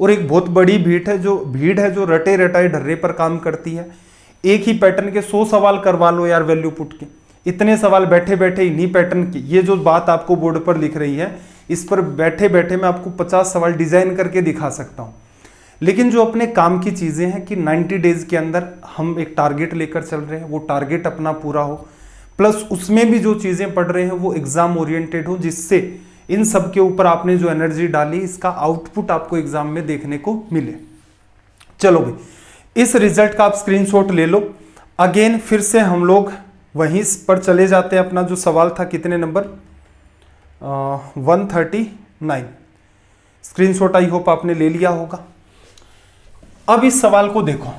और एक बहुत बड़ी भीड़ है जो रटे रटाए ढर्रे पर काम करती है। एक ही पैटर्न के 100 सवाल करवा लो यार वैल्यू पुट के, इतने सवाल बैठे बैठे इन्हीं पैटर्न की, ये जो बात आपको बोर्ड पर लिख रही है इस पर बैठे बैठे मैं आपको 50 सवाल डिजाइन करके दिखा सकता हूँ। लेकिन जो अपने काम की चीज़ें हैं कि 90 डेज के अंदर हम एक टारगेट लेकर चल रहे हैं, वो टारगेट अपना पूरा हो, प्लस उसमें भी जो चीज़ें पढ़ रहे हैं वो एग्जाम ओरिएंटेड हो, जिससे इन सब के ऊपर आपने जो एनर्जी डाली इसका आउटपुट आपको एग्जाम में देखने को मिले। चलो भाई, इस रिजल्ट का आप स्क्रीनशॉट ले लो। अगेन फिर से हम लोग वहीं पर चले जाते हैं, अपना जो सवाल था कितने नंबर 139। स्क्रीनशॉट आई होप आपने ले लिया होगा। अब इस सवाल को देखो,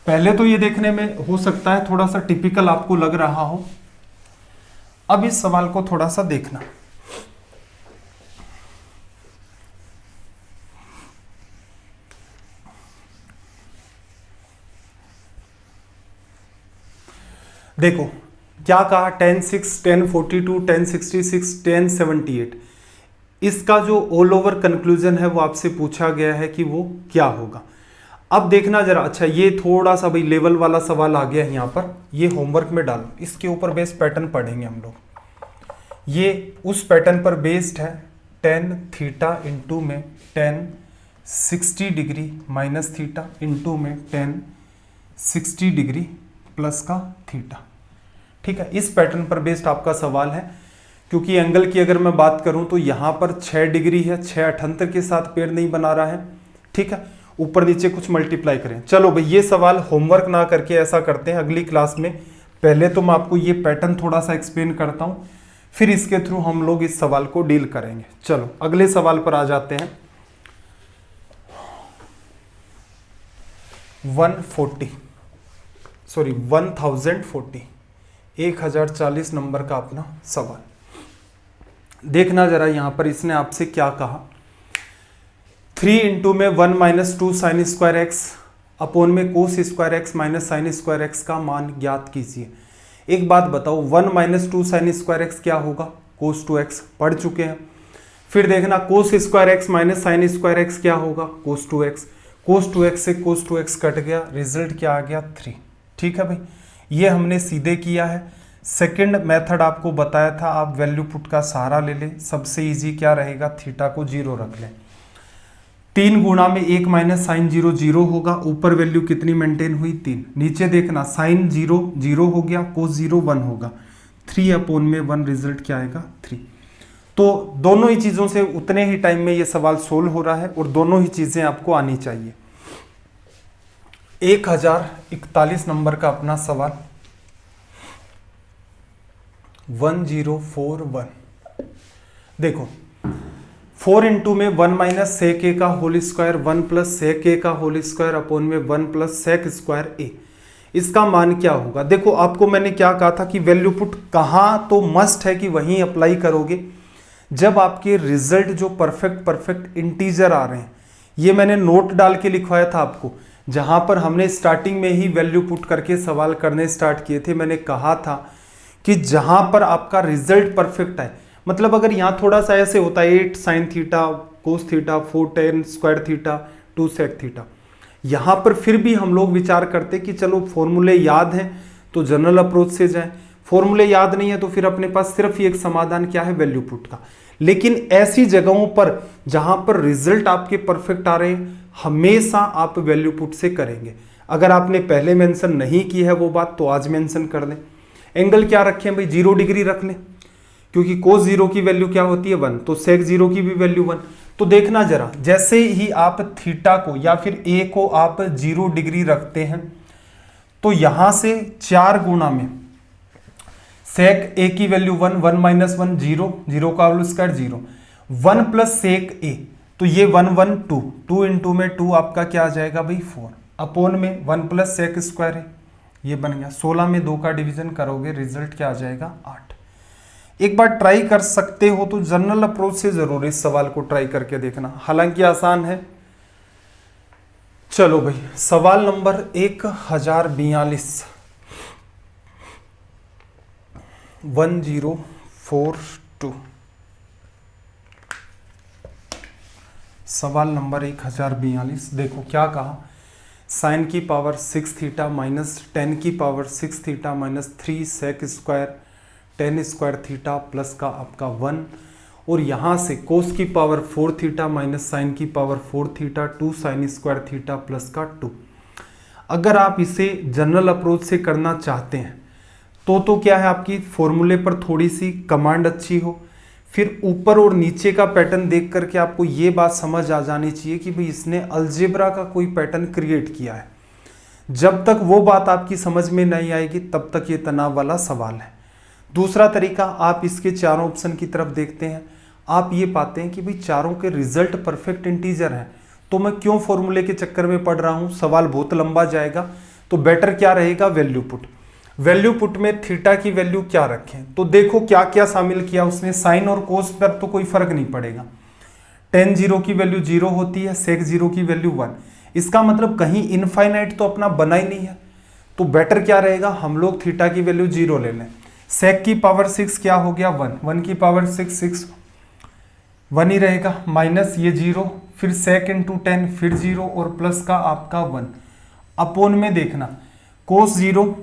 पहले तो ये देखने में हो सकता है थोड़ा सा टिपिकल आपको लग रहा हो। अब इस सवाल को थोड़ा सा देखना, देखो क्या कहा, 10-6, 10-42, 10-66, 10-78। इसका जो ऑल ओवर कंक्लूजन है वो आपसे पूछा गया है कि वो क्या होगा। अब देखना जरा, अच्छा ये थोड़ा सा भाई लेवल वाला सवाल आ गया है यहाँ पर, ये होमवर्क में डालो, इसके ऊपर बेस्ड पैटर्न पढ़ेंगे हम लोग। ये उस पैटर्न पर बेस्ड है, tan थीटा इंटू में tan 60 degree minus theta into में tan 60 डिग्री प्लस का थीटा। ठीक है, इस पैटर्न पर बेस्ड आपका सवाल है। क्योंकि एंगल की अगर मैं बात करूं तो यहाँ पर 6 डिग्री है, 678 के साथ पेड़ नहीं बना रहा है। ठीक है, ऊपर नीचे कुछ मल्टीप्लाई करें। चलो भाई, ये सवाल होमवर्क ना करके ऐसा करते हैं अगली क्लास में, पहले तो मैं आपको ये पैटर्न थोड़ा सा एक्सप्लेन करता हूँ, फिर इसके थ्रू हम लोग इस सवाल को डील करेंगे। चलो अगले सवाल पर आ जाते हैं। 140 सॉरी 1040, 1040 नंबर का अपना सवाल। देखना जरा यहां पर इसने आपसे क्या कहा, 3 इंटू में 1 minus 2 sine square X upon में cos square X minus sine square X का मान ज्ञात कीजिए। एक बात बताओ, 1 माइनस 2 साइन स्क्वायर एक्स क्या होगा, कोस 2x, पढ़ चुके हैं। फिर देखना कोस square X minus sine square x क्या होगा, कोस 2x। कोस 2x से कोस 2x कट गया, रिजल्ट क्या आ गया 3। ठीक है भाई, ये हमने सीधे किया है। सेकंड मेथड आपको बताया था, आप वैल्यू पुट का सहारा ले लें, सबसे इजी क्या रहेगा, थीटा को 0 रख लें। 3 गुणा में 1 माइनस साइन 0 0 होगा, ऊपर वैल्यू कितनी मेंटेन हुई 3, नीचे देखना साइन 0 0 हो गया, कोस 0 1 होगा, 3 अपोन में 1, रिजल्ट क्या आएगा 3। तो दोनों ही चीजों से उतने ही टाइम में ये सवाल सोल्व हो रहा है और दोनों ही चीजें आपको आनी चाहिए। 1041 नंबर का अपना सवाल 1041। देखो 4 इंटू में 1 माइनस सेक ए का होल स्क्वायर 1 प्लस सेक ए का होल स्क्वायर अपोन में 1 प्लस सेक स्क्वायर ए, इसका मान क्या होगा। देखो आपको मैंने क्या कहा था कि वैल्यू पुट कहाँ तो मस्ट है कि वहीं अप्लाई करोगे जब आपके रिजल्ट जो परफेक्ट इंटीजर आ रहे हैं। ये मैंने नोट डाल के लिखवाया था आपको, जहां पर हमने स्टार्टिंग में ही वैल्यू पुट करके सवाल करने स्टार्ट किए थे। मैंने कहा था कि जहां पर आपका रिजल्ट परफेक्ट आए, मतलब अगर यहाँ थोड़ा सा ऐसे होता है 8 sine theta cos theta 4 tan square theta 2 sec theta, यहाँ पर फिर भी हम लोग विचार करते कि चलो फॉर्मूले याद हैं तो जनरल अप्रोच से जाएं, फॉर्मूले याद नहीं है तो फिर अपने पास सिर्फ ही एक समाधान क्या है, वैल्यू पुट का। लेकिन ऐसी जगहों पर जहां पर रिजल्ट आपके परफेक्ट आ रहे हैं, हमेशा आप वैल्यू पुट से करेंगे। अगर आपने पहले मेंशन नहीं की है वो बात तो आज मेंशन कर दें। एंगल क्या रखें भाई, 0 डिग्री रख लें, क्योंकि कोस 0 की वैल्यू क्या होती है 1, तो सेक 0 की भी वैल्यू 1। तो देखना जरा, जैसे ही आप थीटा को या फिर ए को आप 0 डिग्री रखते हैं तो यहां से 4 गुना में सेक ए की वैल्यू 1, 1 माइनस 1 0, 0 का होल स्क्वायर 0, 1 प्लस सेक ए, तो ये 1 1 2, 2 इंटू में 2 आपका क्या आ जाएगा भाई 4, अपोन में 1 प्लस सेक स्क्वायर है, ये बन गया। 16 में 2 का डिवीजन करोगे, रिजल्ट क्या आ जाएगा 8। एक बार ट्राई कर सकते हो तो जनरल अप्रोच से जरूर इस सवाल को ट्राई करके देखना, हालांकि आसान है। चलो भाई, सवाल नंबर 1042 1042, सवाल नंबर 1042। देखो क्या कहा, साइन की पावर 6 थीटा माइनस 10 की power 6 theta minus 3 sec square 10 square theta plus का आपका 1, और यहाँ से कोस की पावर 4 थीटा माइनस साइन की power 4 theta 2 sine square theta plus का 2। अगर आप इसे जनरल अप्रोच से करना चाहते हैं तो क्या है, आपकी फॉर्मूले पर थोड़ी सी कमांड अच्छी हो, फिर ऊपर और नीचे का पैटर्न देख करके आपको ये बात समझ आ जानी चाहिए कि भाई इसने अलजेब्रा का कोई पैटर्न क्रिएट किया है। जब तक वो बात आपकी समझ में नहीं आएगी तब तक ये तनाव वाला सवाल है। दूसरा तरीका, आप इसके चारों ऑप्शन की तरफ देखते हैं, आप ये पाते हैं कि भाई चारों के रिजल्ट परफेक्ट इंटीजर हैं, तो मैं क्यों फॉर्मूले के चक्कर में पढ़ रहा हूँ, सवाल बहुत लंबा जाएगा। तो बेटर क्या रहेगा, वैल्यू पुट। वैल्यू पुट में थीटा की वैल्यू क्या रखें, तो देखो क्या क्या शामिल किया उसने। साइन और कोस पर तो कोई फर्क नहीं पड़ेगा, टेन 0 की वैल्यू 0 होती है, सेक 0 की वैल्यू 1, इसका मतलब कहीं इनफाइनाइट तो अपना बना ही नहीं है। तो बेटर क्या रहेगा, हम लोग थीटा की वैल्यू 0 ले लें। सेक की पावर 6 क्या हो गया 1, 1 की पावर 6 6 1 ही रहेगा, माइनस ये 0, फिर सेक इंटू 10 फिर 0 और प्लस का आपका 1, अपोन में देखना कोस 0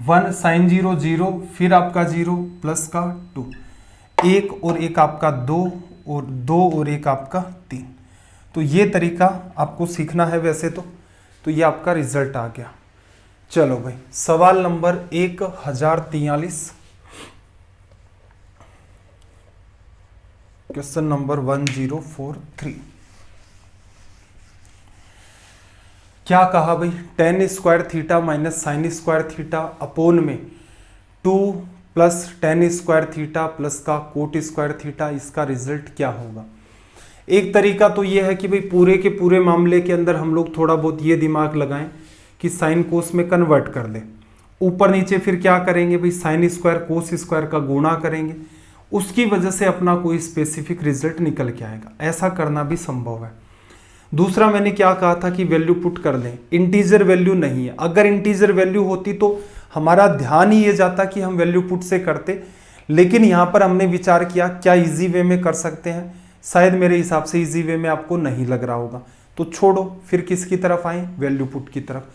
1 साइन 0 0 फिर आपका 0 प्लस का 2, 1 और 1 आपका 2 और 2 और 1 आपका 3। तो ये तरीका आपको सीखना है वैसे तो ये आपका रिजल्ट आ गया। चलो भाई, सवाल नंबर 1043, क्वेश्चन नंबर 1043। क्या कहा भाई, ten square theta minus sine square theta upon में 2 plus ten square theta plus का कोट स्क्वायर थीटा, इसका रिजल्ट क्या होगा। एक तरीका तो ये है कि भाई पूरे के पूरे मामले के अंदर हम लोग थोड़ा बहुत ये दिमाग लगाएं कि साइन कोस में कन्वर्ट कर दे। ऊपर नीचे फिर क्या करेंगे भाई, साइन स्क्वायर कोस स्क्वायर का गुणा करेंगे, उसकी वजह से अपना कोई स्पेसिफिक रिजल्ट निकल के आएगा। ऐसा करना भी संभव है। दूसरा मैंने क्या कहा था कि वैल्यू पुट कर दें, इंटीजर वैल्यू नहीं है। अगर इंटीजर वैल्यू होती तो हमारा ध्यान ही ये जाता कि हम वैल्यू पुट से करते, लेकिन यहाँ पर हमने विचार किया क्या इजी वे में कर सकते हैं, शायद मेरे हिसाब से इजी वे में आपको नहीं लग रहा होगा, तो छोड़ो, फिर किसकी तरफ आए, वैल्यू पुट की तरफ।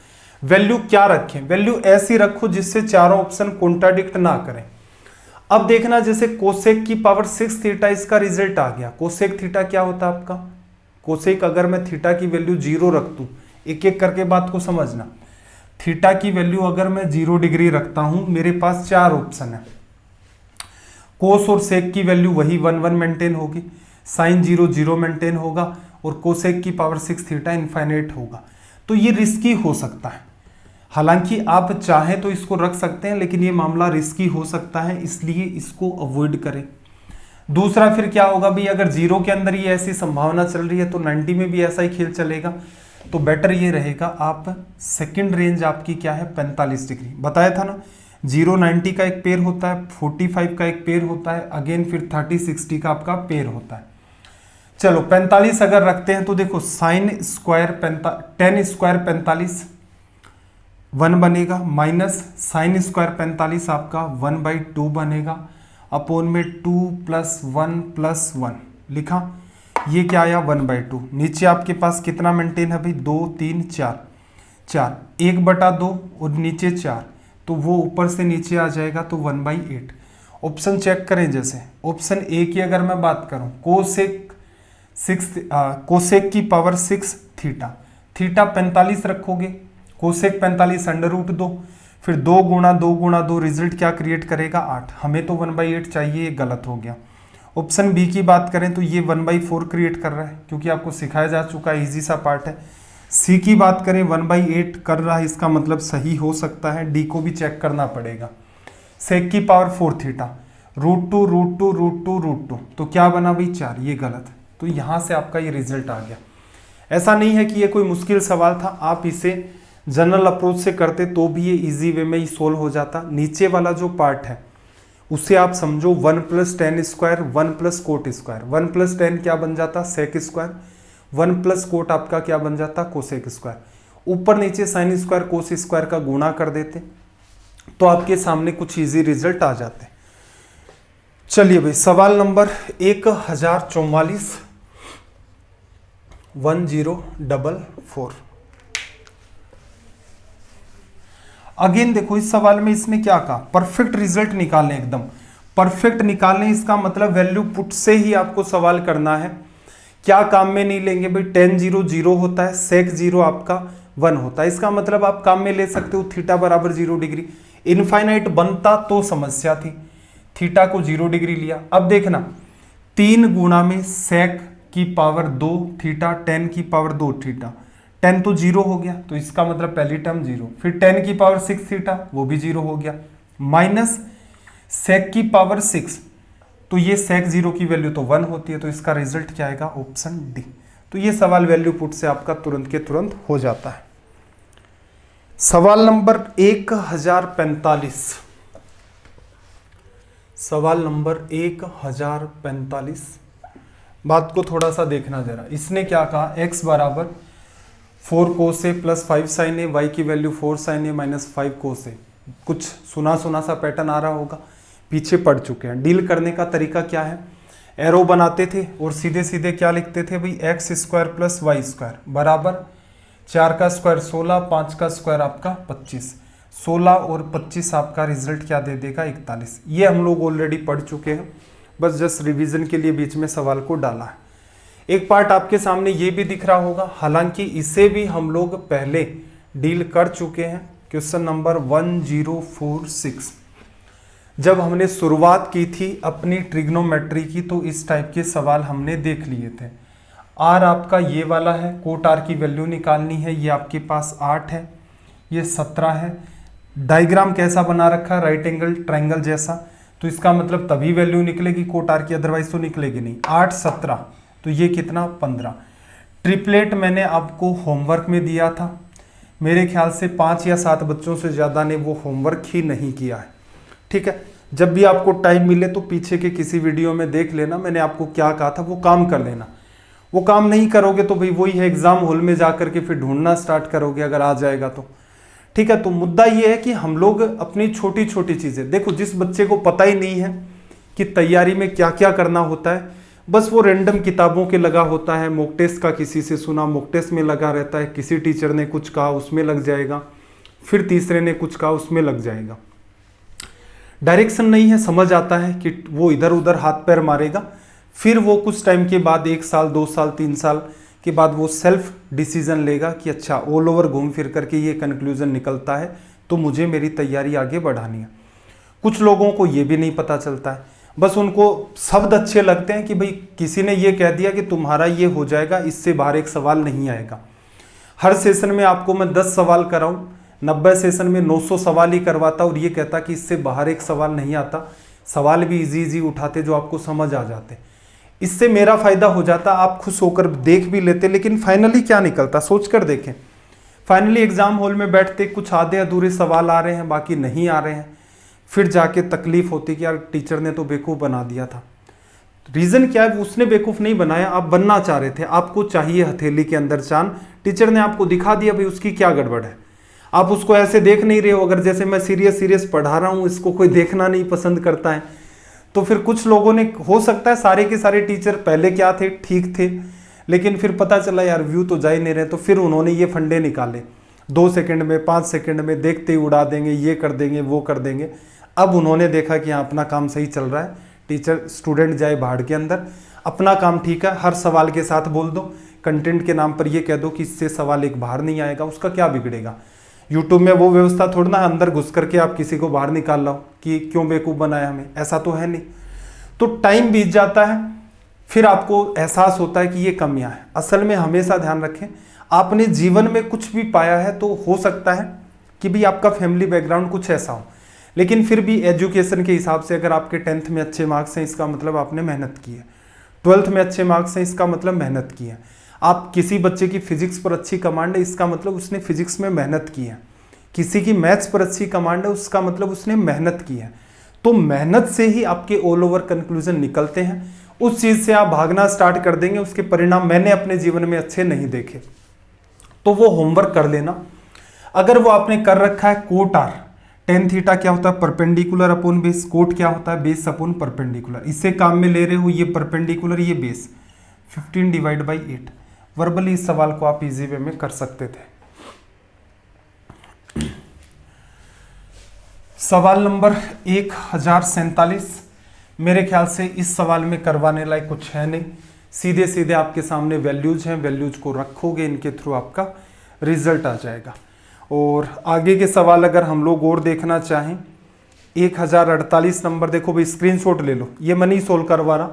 वैल्यू क्या रखें, वैल्यू ऐसी रखो जिससे चारों ऑप्शन कॉन्ट्राडिक्ट ना करें। अब देखना, जैसे कोसेक की पावर 6 थीटा इसका रिजल्ट आ गया। कोसेक थीटा क्या होता है आपका, कोसेक अगर मैं थीटा की वैल्यू 0 रख दूं, एक एक करके बात को समझना, थीटा की वैल्यू अगर मैं 0 डिग्री रखता हूं, मेरे पास 4 ऑप्शन है। कोस और सेक की वैल्यू वही 1 1 मेंटेन होगी, साइन 0 0 मेंटेन होगा, और कोसेक की पावर 6 थीटा इनफाइनाइट होगा। तो ये रिस्की हो सकता है, हालांकि आप चाहें तो इसको रख सकते हैं, लेकिन ये मामला रिस्की हो सकता है, इसलिए इसको अवॉइड करें। दूसरा फिर क्या होगा भाई, अगर 0 के अंदर ये ऐसी संभावना चल रही है तो 90 में भी ऐसा ही खेल चलेगा, तो बेटर ये रहेगा आप सेकंड रेंज आपकी क्या है 45 डिग्री। बताया था ना, 0 90 का एक पेयर होता है, 45 का एक पेयर होता है, अगेन फिर 30 60 का आपका पेयर होता है। चलो 45 अगर रखते हैं तो देखो साइन स्क्वायर 10 स्क्वायर 45 1 बनेगा, माइनस साइन स्क्वायर 45 आपका 1/2 बनेगा, अपोन में 2 + 1 + 1 लिखा, ये क्या आया 1/2। नीचे आपके पास कितना मेंटेन है भाई, 2 3 4 4, 1/2 और नीचे 4, तो वो ऊपर से नीचे आ जाएगा, तो 1/8। ऑप्शन चेक करें, जैसे ऑप्शन ए की अगर मैं बात करूं, कोसेक की पावर 6 थीटा, थीटा 45 रखोगे, कोसेक 45 √2, फिर 2 × 2 × 2 रिजल्ट क्या क्रिएट करेगा 8। हमें तो 1/8 चाहिए, ये गलत हो गया। ऑप्शन बी की बात करें तो ये 1/4 क्रिएट कर रहा है, क्योंकि आपको सिखाया जा चुका है, इजी सा पार्ट है। सी की बात करें 1/8 कर रहा है, इसका मतलब सही हो सकता है। डी को भी चेक करना पड़ेगा। सेक की पावर 4 थीटा, √2 √2 √2 √2, तो क्या बना भाई 4, ये गलत है। तो यहाँ से आपका ये रिजल्ट आ गया। ऐसा नहीं है कि ये कोई मुश्किल सवाल था, आप इसे जनरल अप्रोच से करते तो भी ये इजी वे में ही सोल्व हो जाता। नीचे वाला जो पार्ट है उसे आप समझो 1 + tan square 1 + coat square, 1 + tan क्या बन जाता सेक स्क्वायर, 1 + कोट आपका क्या बन जाता कोसेक स्क्वायर। ऊपर नीचे साइन स्क्वायर कोस स्क्वायर का गुणा कर देते तो आपके सामने कुछ इजी रिजल्ट आ जाते। चलिए भाई, सवाल नंबर 1044 1044। अगेन देखो, इस सवाल में इसने क्या कहा, परफेक्ट रिजल्ट निकालने, एकदम परफेक्ट निकालने। इसका मतलब वैल्यू पुट से ही आपको सवाल करना है, क्या काम में नहीं लेंगे भाई। tan 0 0 होता है, sec 0 आपका 1 होता है, इसका मतलब आप काम में ले सकते हो थीटा बराबर 0 डिग्री। इनफाइनाइट बनता तो समस्या थी, थीटा को 0 डिग्री लिया। अब देखना 3 गुणा में sec की पावर 2 थीटा, tan की पावर 2 थीटा, tan तो 0 हो गया, तो इसका मतलब पहली टर्म 0, फिर tan की पावर 6 थीटा, वो भी 0 हो गया, माइनस sec की पावर 6, तो ये sec 0 की वैल्यू तो 1 होती है, तो इसका रिजल्ट क्या आएगा ऑप्शन डी। तो ये सवाल वैल्यू पुट से आपका तुरंत के तुरंत हो जाता है। सवाल नंबर 1045, सवाल नंबर 1045, बात को थोड़ा सा देखना जरा। इसने क्या कहा, x बराबर 4 cos a + 5 sin a, y की value 4 sin a - 5 cos a। कुछ सुना सा पैटर्न आ रहा होगा, पीछे पढ़ चुके हैं। डील करने का तरीका क्या है, एरो बनाते थे और सीधे सीधे क्या लिखते थे भाई, x² + y² बराबर 4 का स्क्वायर 16, 5 का स्क्वायर आपका 25, 16 और 25 आपका रिजल्ट क्या दे देगा 41। ये हम लोग ऑलरेडी पढ़ चुके हैं, बस जस्ट रिवीजन के लिए बीच में सवाल को डाला है। एक पार्ट आपके सामने ये भी दिख रहा होगा, हालांकि इसे भी हम लोग पहले डील कर चुके हैं। क्वेश्चन नंबर 1046, जब हमने शुरुआत की थी अपनी ट्रिग्नोमेट्री की, तो इस टाइप के सवाल हमने देख लिए थे। आर आपका ये वाला है, कोट आर की वैल्यू निकालनी है, ये आपके पास 8 है, ये 17 है। डायग्राम कैसा बना रखा है, राइट एंगल ट्रायंगल जैसा, तो इसका मतलब तभी वैल्यू निकलेगी कोट आर की, अदरवाइज तो निकलेगी नहीं। 8 17, तो ये कितना 15। ट्रिपलेट मैंने आपको होमवर्क में दिया था, मेरे ख्याल से 5 या 7 बच्चों से ज़्यादा ने वो होमवर्क ही नहीं किया है। ठीक है, जब भी आपको टाइम मिले तो पीछे के किसी वीडियो में देख लेना, मैंने आपको क्या कहा था वो काम कर लेना। वो काम नहीं करोगे तो भाई वही है, एग्जाम हॉल में जाकर के फिर ढूंढना स्टार्ट करोगे अगर आ जाएगा तो। ठीक है, तो मुद्दा ये है कि हम लोग अपनी छोटी छोटी चीज़ें देखो, जिस बच्चे को पता ही नहीं है कि तैयारी में क्या क्या करना होता है, बस वो रैंडम किताबों के लगा होता है, मॉक टेस्ट का किसी से सुना मॉक टेस्ट में लगा रहता है, किसी टीचर ने कुछ कहा उसमें लग जाएगा, फिर तीसरे ने कुछ कहा उसमें लग जाएगा। डायरेक्शन नहीं है, समझ आता है कि वो इधर उधर हाथ पैर मारेगा, फिर वो कुछ टाइम के बाद 1 साल 2 साल 3 साल के बाद वो सेल्फ डिसीजन लेगा कि अच्छा ऑल ओवर घूम फिर करके ये कंक्लूजन निकलता है तो मुझे मेरी तैयारी आगे बढ़ानी है। कुछ लोगों को ये भी नहीं पता चलता है, बस उनको शब्द अच्छे लगते हैं कि भाई किसी ने ये कह दिया कि तुम्हारा ये हो जाएगा, इससे बाहर एक सवाल नहीं आएगा। हर सेशन में आपको मैं 10 सवाल कराऊं, 90 सेशन में 900 सवाल ही करवाता और ये कहता कि इससे बाहर एक सवाल नहीं आता। सवाल भी इजी उठाते जो आपको समझ आ जाते, इससे मेरा फायदा हो जाता, आप खुश होकर देख भी लेते। लेकिन फाइनली क्या निकलता सोच कर देखें, फाइनली एग्जाम हॉल में बैठते कुछ आधे अधूरे सवाल आ रहे हैं, बाकी नहीं आ रहे हैं, फिर जाके तकलीफ होती कि यार टीचर ने तो बेवकूफ़ बना दिया था। रीज़न क्या है, उसने बेवकूफ़ नहीं बनाया, आप बनना चाह रहे थे, आपको चाहिए हथेली के अंदर चांद, टीचर ने आपको दिखा दिया भाई उसकी क्या गड़बड़ है। आप उसको ऐसे देख नहीं रहे हो, अगर जैसे मैं सीरियस पढ़ा रहा हूँ, इसको कोई देखना नहीं पसंद करता है। तो फिर कुछ लोगों ने, हो सकता है सारे के सारे टीचर पहले क्या थे, ठीक थे, लेकिन फिर पता चला यार व्यू तो जा ही नहीं रहे, तो फिर उन्होंने ये फंडे निकाले 2 सेकंड में 5 सेकंड में, देखते ही उड़ा देंगे, ये कर देंगे वो कर देंगे। अब उन्होंने देखा कि हाँ अपना काम सही चल रहा है, टीचर स्टूडेंट जाए भाड़ के अंदर, अपना काम ठीक है, हर सवाल के साथ बोल दो, कंटेंट के नाम पर ये कह दो कि इससे सवाल एक बाहर नहीं आएगा, उसका क्या बिगड़ेगा। यूट्यूब में वो व्यवस्था थोड़ा ना अंदर घुस करके आप किसी को बाहर निकाल लो कि क्यों बेवकूफ़ बनाया हमें, ऐसा तो है नहीं। तो टाइम बीत जाता है, फिर आपको एहसास होता है कि ये कमियां हैं। असल में हमेशा ध्यान रखें, आपने जीवन में कुछ भी पाया है तो हो सकता है कि भी आपका फैमिली बैकग्राउंड कुछ ऐसा हो, लेकिन फिर भी एजुकेशन के हिसाब से अगर आपके 10th में अच्छे मार्क्स हैं इसका मतलब आपने मेहनत की है, 12th में अच्छे मार्क्स हैं इसका मतलब मेहनत की है। आप किसी बच्चे की फिजिक्स पर अच्छी कमांड है इसका मतलब उसने फिजिक्स में मेहनत की है, किसी की मैथ्स पर अच्छी कमांड है उसका मतलब उसने मेहनत की है। तो मेहनत से ही आपके ऑल ओवर कंक्लूजन निकलते हैं। उस चीज से आप भागना स्टार्ट कर देंगे, उसके परिणाम मैंने अपने जीवन में अच्छे नहीं देखे, तो वो होमवर्क कर लेना। अगर वो आपने कर रखा है कोट आर, टेन थीटा क्या होता है, परपेंडिकुलर अपॉन बेस, कोट क्या होता है, बेस अपॉन परपेंडिकुलर, इससे काम में ले रहे हो, ये परपेंडिकुलर ये बेस, 15 डिवाइड बाई 8। वर्बली इस सवाल को आप इजी वे में कर सकते थे। सवाल नंबर 1047, मेरे ख्याल से इस सवाल में करवाने लायक कुछ है नहीं, सीधे सीधे आपके सामने वैल्यूज हैं, वैल्यूज को रखोगे, इनके थ्रू आपका रिजल्ट आ जाएगा। और आगे के सवाल अगर हम लोग और देखना चाहें, 1048 नंबर देखो भाई, स्क्रीनशॉट ले लो, ये मैं नहीं सोल्व करवा रहा,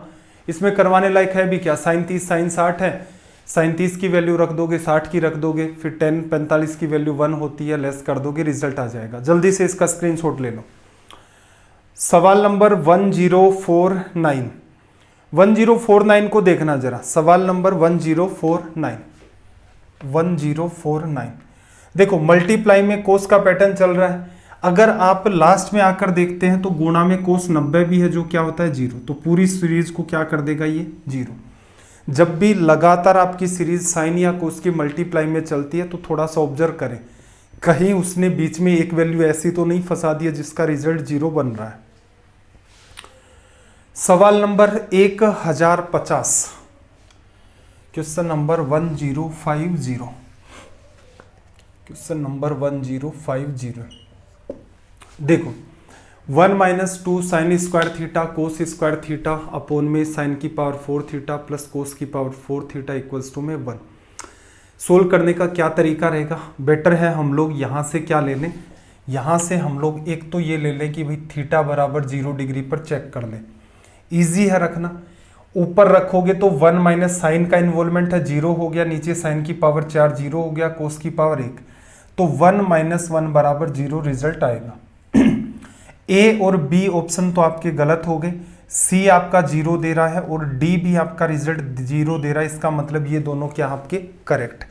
इसमें करवाने लायक है भी क्या, साइन 30 साइन 60 है, साइन 30 की वैल्यू रख दोगे, 60 की रख दोगे, फिर 10 45 की वैल्यू 1 होती है, लेस कर दोगे, रिजल्ट आ जाएगा। जल्दी से इसका स्क्रीनशॉट ले लो। सवाल नंबर 1049, 1049 को देखना जरा, सवाल नंबर 1049 देखो, मल्टीप्लाई में कोस का पैटर्न चल रहा है। अगर आप लास्ट में आकर देखते हैं तो गुणा में कोस 90 भी है जो क्या होता है 0, तो पूरी सीरीज को क्या कर देगा ये 0। जब भी लगातार आपकी सीरीज साइन या कोस की मल्टीप्लाई में चलती है तो थोड़ा सा ऑब्जर्व करें, कहीं उसने बीच में एक वैल्यू ऐसी तो नहीं फंसा दी है जिसका रिजल्ट 0 बन रहा है। सवाल number 1050, question number 1050, question number 1050। देखो 1 - 2 sine square theta cos square theta upon में साइन की पावर 4 थीटा प्लस कोस की पावर 4 थीटा इक्वल्स टू में 1। सोल्व करने का क्या तरीका रहेगा, बेटर है हम लोग यहाँ से क्या ले लें, यहाँ से हम लोग एक तो ये ले लें कि भाई थीटा बराबर 0 डिग्री पर चेक कर लें, ईजी है रखना। ऊपर रखोगे तो 1 - साइन का इन्वॉल्वमेंट है 0 हो गया, नीचे साइन की पावर 4 0 हो गया, कोस की पावर 1, तो 1 - 1 बराबर 0 रिजल्ट आएगा। ए और बी ऑप्शन तो आपके गलत हो गए, सी आपका 0 दे रहा है और डी भी आपका रिजल्ट 0 दे रहा है, इसका मतलब ये दोनों क्या आपके करेक्ट।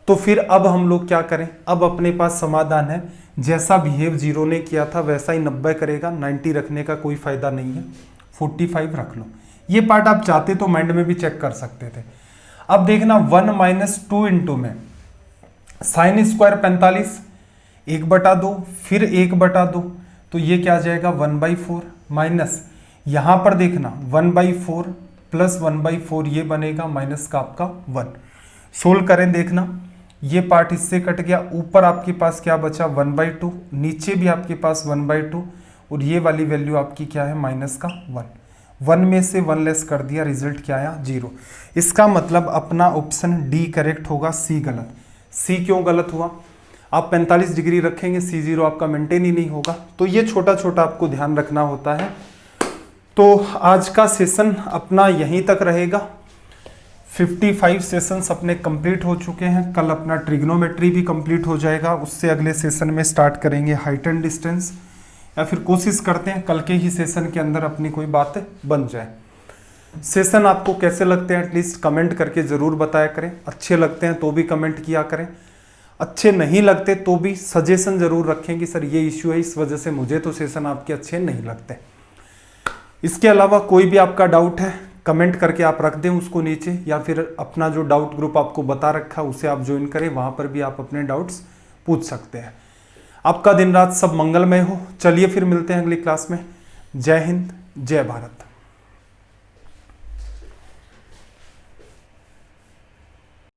तो फिर अब हम लोग क्या करें, अब अपने पास समाधान है, जैसा बिहेव 0 ने किया था वैसा ही 90 करेगा, 90 रखने का कोई फायदा नहीं है, 45 रख लो। ये पार्ट आप चाहते तो माइंड में भी चेक कर सकते थे। अब देखना 1 माइनस 2 इंटू में साइन स्क्वायर 45, 1/2, फिर 1/2, तो ये क्या आ जाएगा 1/4 माइनस, यहां पर देखना 1/4 प्लस 1/4 ये बनेगा माइनस का आपका 1। सोल्व करें, देखना ये पार्ट इससे कट गया, ऊपर आपके पास क्या बचा 1/2, नीचे भी आपके पास 1/2, और ये वाली वैल्यू आपकी क्या है माइनस का 1। 1 में से 1 लेस कर दिया, रिजल्ट क्या आया 0। इसका मतलब अपना ऑप्शन डी करेक्ट होगा, सी गलत। सी क्यों गलत हुआ, आप 45 डिग्री रखेंगे, C0 आपका मेंटेन ही नहीं होगा। तो ये छोटा छोटा आपको ध्यान रखना होता है। तो आज का सेशन अपना यहीं तक रहेगा। 55 सेशंस अपने कंप्लीट हो चुके हैं। कल अपना ट्रिग्नोमेट्री भी कंप्लीट हो जाएगा, उससे अगले सेशन में स्टार्ट करेंगे हाइट एंड डिस्टेंस, या फिर कोशिश करते हैं कल के ही सेशन के अंदर अपनी कोई बात बन जाए। सेशन आपको कैसे लगते हैं एटलीस्ट कमेंट करके ज़रूर बताया करें। अच्छे लगते हैं तो भी कमेंट किया करें, अच्छे नहीं लगते तो भी सजेशन ज़रूर रखें कि सर ये इश्यू है, इस वजह से मुझे तो सेशन आपके अच्छे नहीं लगते। इसके अलावा कोई भी आपका डाउट है कमेंट करके आप रख दें उसको नीचे, या फिर अपना जो डाउट ग्रुप आपको बता रखा है उसे आप ज्वाइन करें, वहाँ पर भी आप अपने डाउट्स पूछ सकते हैं। आपका दिन रात सब मंगलमय हो। चलिए फिर मिलते हैं अगली क्लास में। जय हिंद, जय भारत।